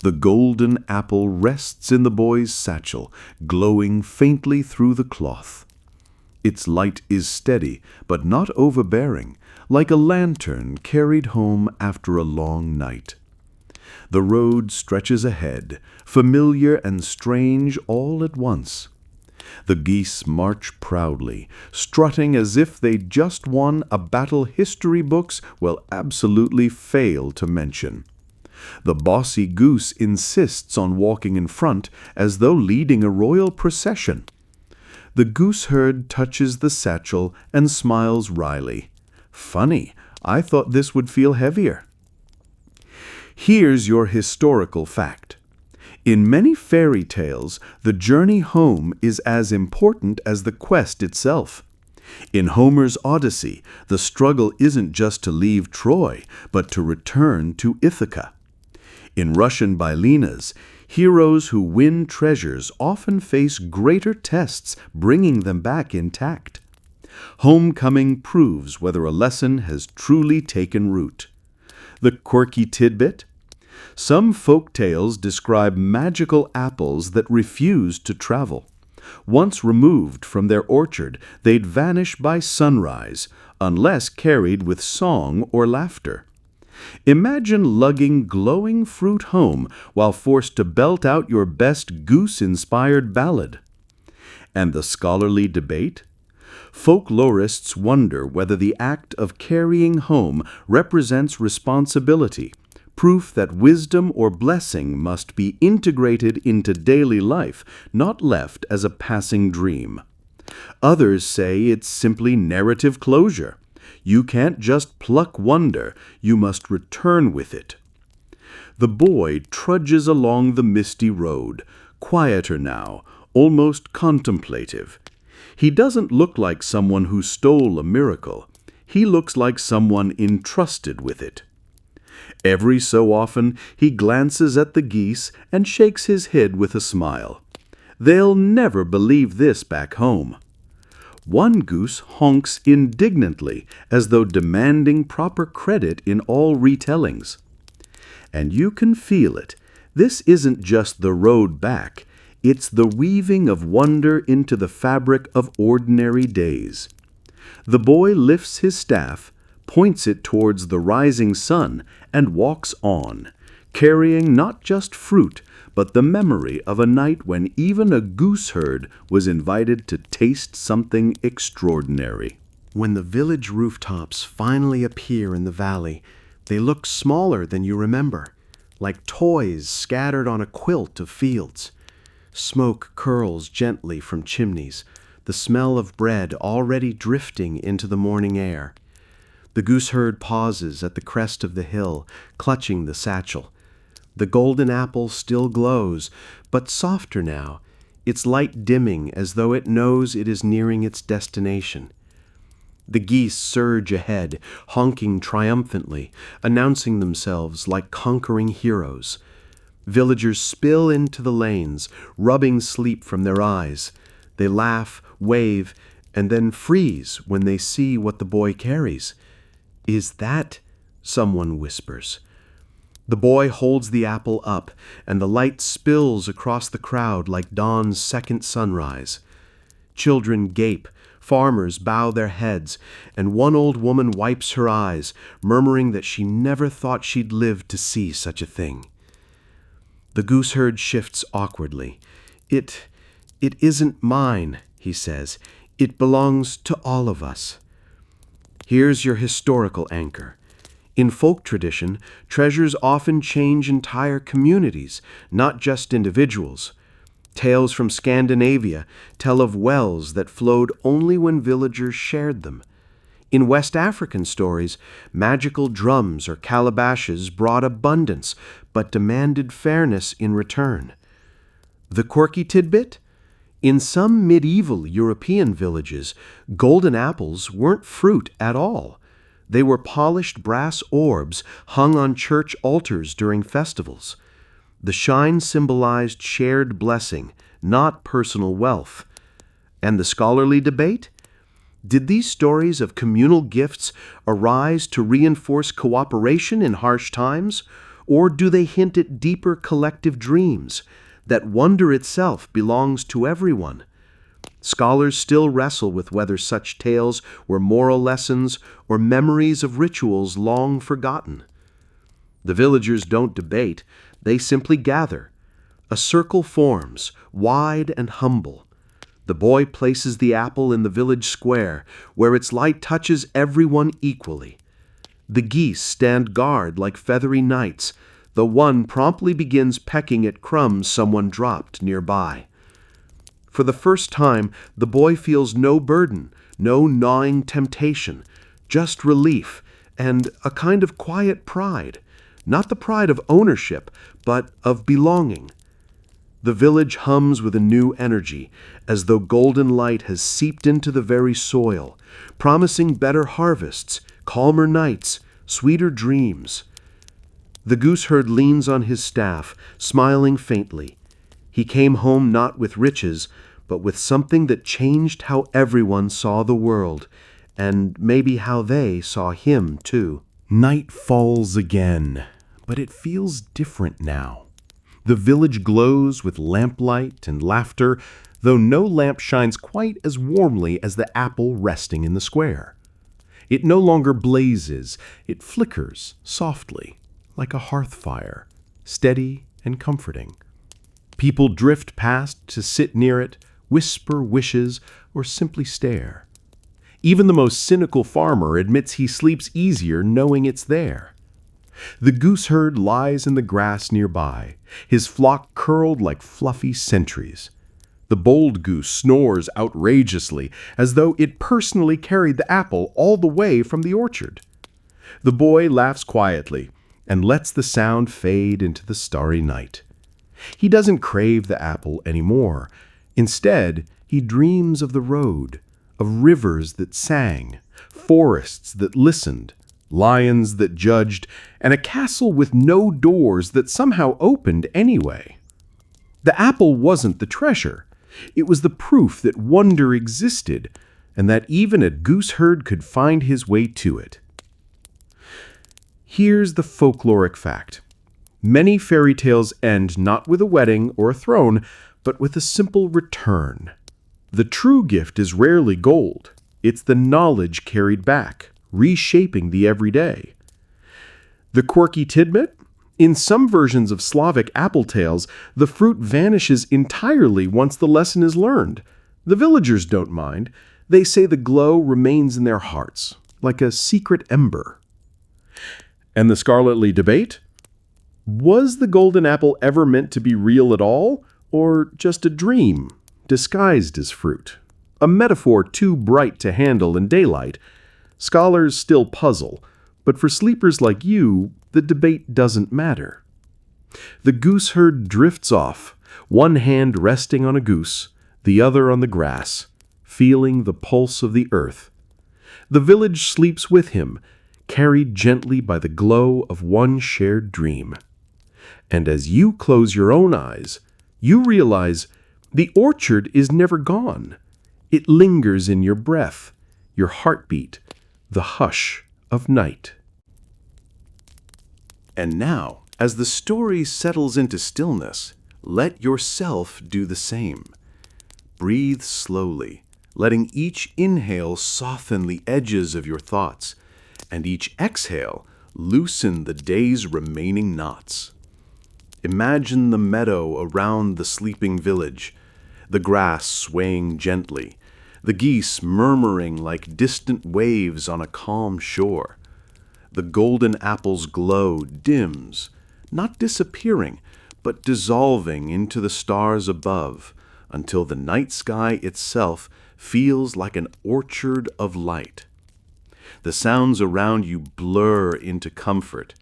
The golden apple rests in the boy's satchel, glowing faintly through the cloth. Its light is steady, but not overbearing, like a lantern carried home after a long night. The road stretches ahead, familiar and strange all at once. The geese march proudly, strutting as if they'd just won a battle history books will absolutely fail to mention. The bossy goose insists on walking in front as though leading a royal procession. The gooseherd touches the satchel and smiles wryly. Funny, I thought this would feel heavier. Here's your historical fact. In many fairy tales, the journey home is as important as the quest itself. In Homer's Odyssey, the struggle isn't just to leave Troy, but to return to Ithaca. In Russian bylines, heroes who win treasures often face greater tests, bringing them back intact. Homecoming proves whether a lesson has truly taken root. The quirky tidbit? Some folk tales describe magical apples that refuse to travel. Once removed from their orchard, they'd vanish by sunrise, unless carried with song or laughter. Imagine lugging glowing fruit home while forced to belt out your best goose-inspired ballad. And the scholarly debate? Folklorists wonder whether the act of carrying home represents responsibility, proof that wisdom or blessing must be integrated into daily life, not left as a passing dream. Others say it's simply narrative closure. You can't just pluck wonder, you must return with it. The boy trudges along the misty road, quieter now, almost contemplative. He doesn't look like someone who stole a miracle. He looks like someone entrusted with it. Every so often, he glances at the geese and shakes his head with a smile. They'll never believe this back home. One goose honks indignantly, as though demanding proper credit in all retellings. And you can feel it. This isn't just the road back. It's the weaving of wonder into the fabric of ordinary days. The boy lifts his staff, points it towards the rising sun, and walks on, carrying not just fruit, but the memory of a night when even a gooseherd was invited to taste something extraordinary. When the village rooftops finally appear in the valley, they look smaller than you remember, like toys scattered on a quilt of fields. Smoke curls gently from chimneys, the smell of bread already drifting into the morning air. The gooseherd pauses at the crest of the hill, clutching the satchel. The golden apple still glows, but softer now, its light dimming as though it knows it is nearing its destination. The geese surge ahead, honking triumphantly, announcing themselves like conquering heroes. Villagers spill into the lanes, rubbing sleep from their eyes. They laugh, wave, and then freeze when they see what the boy carries. "Is that?" someone whispers. The boy holds the apple up, and the light spills across the crowd like dawn's second sunrise. Children gape, farmers bow their heads, and one old woman wipes her eyes, murmuring that she never thought she'd live to see such a thing. The gooseherd shifts awkwardly. It isn't mine," he says. "It belongs to all of us." Here's your historical anchor. In folk tradition, treasures often change entire communities, not just individuals. Tales from Scandinavia tell of wells that flowed only when villagers shared them. In West African stories, magical drums or calabashes brought abundance but demanded fairness in return. The quirky tidbit? In some medieval European villages, golden apples weren't fruit at all. They were polished brass orbs hung on church altars during festivals. The shine symbolized shared blessing, not personal wealth. And the scholarly debate? Did these stories of communal gifts arise to reinforce cooperation in harsh times, or do they hint at deeper collective dreams, that wonder itself belongs to everyone? Scholars still wrestle with whether such tales were moral lessons or memories of rituals long forgotten. The villagers don't debate, they simply gather. A circle forms, wide and humble. The boy places the apple in the village square, where its light touches everyone equally. The geese stand guard like feathery knights, though one promptly begins pecking at crumbs someone dropped nearby. For the first time, the boy feels no burden, no gnawing temptation, just relief and a kind of quiet pride, not the pride of ownership, but of belonging. The village hums with a new energy, as though golden light has seeped into the very soil, promising better harvests, calmer nights, sweeter dreams. The gooseherd leans on his staff, smiling faintly. He came home not with riches, but with something that changed how everyone saw the world, and maybe how they saw him too. Night falls again, but it feels different now. The village glows with lamplight and laughter, though no lamp shines quite as warmly as the apple resting in the square. It no longer blazes, it flickers softly, like a hearth fire, steady and comforting. People drift past to sit near it, whisper wishes, or simply stare. Even the most cynical farmer admits he sleeps easier knowing it's there. The gooseherd lies in the grass nearby, his flock curled like fluffy sentries. The bold goose snores outrageously, as though it personally carried the apple all the way from the orchard. The boy laughs quietly and lets the sound fade into the starry night. He doesn't crave the apple anymore. Instead, he dreams of the road, of rivers that sang, forests that listened, lions that judged, and a castle with no doors that somehow opened anyway. The apple wasn't the treasure. It was the proof that wonder existed, and that even a gooseherd could find his way to it. Here's the folkloric fact. Many fairy tales end not with a wedding or a throne, but with a simple return. The true gift is rarely gold. It's the knowledge carried back, reshaping the everyday. The quirky tidbit? In some versions of Slavic apple tales, the fruit vanishes entirely once the lesson is learned. The villagers don't mind. They say the glow remains in their hearts, like a secret ember. And the scholarly debate? Was the golden apple ever meant to be real at all, or just a dream, disguised as fruit? A metaphor too bright to handle in daylight. Scholars still puzzle, but for sleepers like you, the debate doesn't matter. The gooseherd drifts off, one hand resting on a goose, the other on the grass, feeling the pulse of the earth. The village sleeps with him, carried gently by the glow of one shared dream. And as you close your own eyes, you realize the orchard is never gone. It lingers in your breath, your heartbeat, the hush of night. And now, as the story settles into stillness, let yourself do the same. Breathe slowly, letting each inhale soften the edges of your thoughts, and each exhale loosen the day's remaining knots. Imagine the meadow around the sleeping village, the grass swaying gently, the geese murmuring like distant waves on a calm shore. The golden apple's glow dims, not disappearing, but dissolving into the stars above, until the night sky itself feels like an orchard of light. The sounds around you blur into comfort,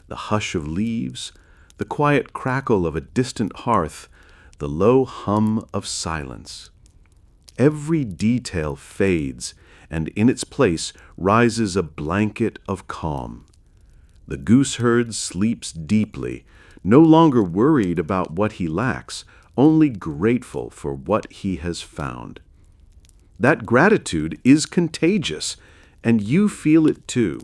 the hush of leaves, the quiet crackle of a distant hearth, the low hum of silence. Every detail fades, and in its place rises a blanket of calm. The gooseherd sleeps deeply, no longer worried about what he lacks, only grateful for what he has found. That gratitude is contagious, and you feel it too,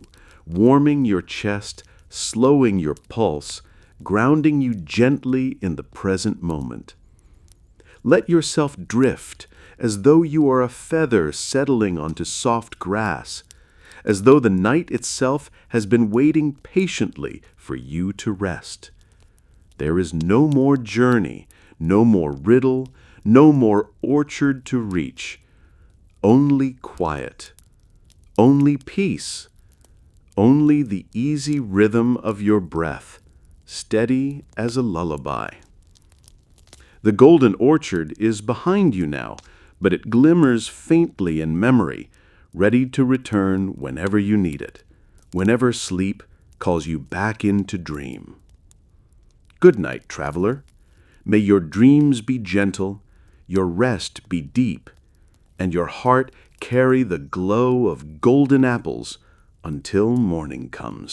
warming your chest, slowing your pulse, grounding you gently in the present moment. Let yourself drift, as though you are a feather settling onto soft grass, as though the night itself has been waiting patiently for you to rest. There is no more journey, no more riddle, no more orchard to reach. Only quiet, only peace, only the easy rhythm of your breath, steady as a lullaby. The golden orchard is behind you now, but it glimmers faintly in memory, ready to return whenever you need it, whenever sleep calls you back into dream. Good night, traveler. May your dreams be gentle, your rest be deep, and your heart carry the glow of golden apples until morning comes.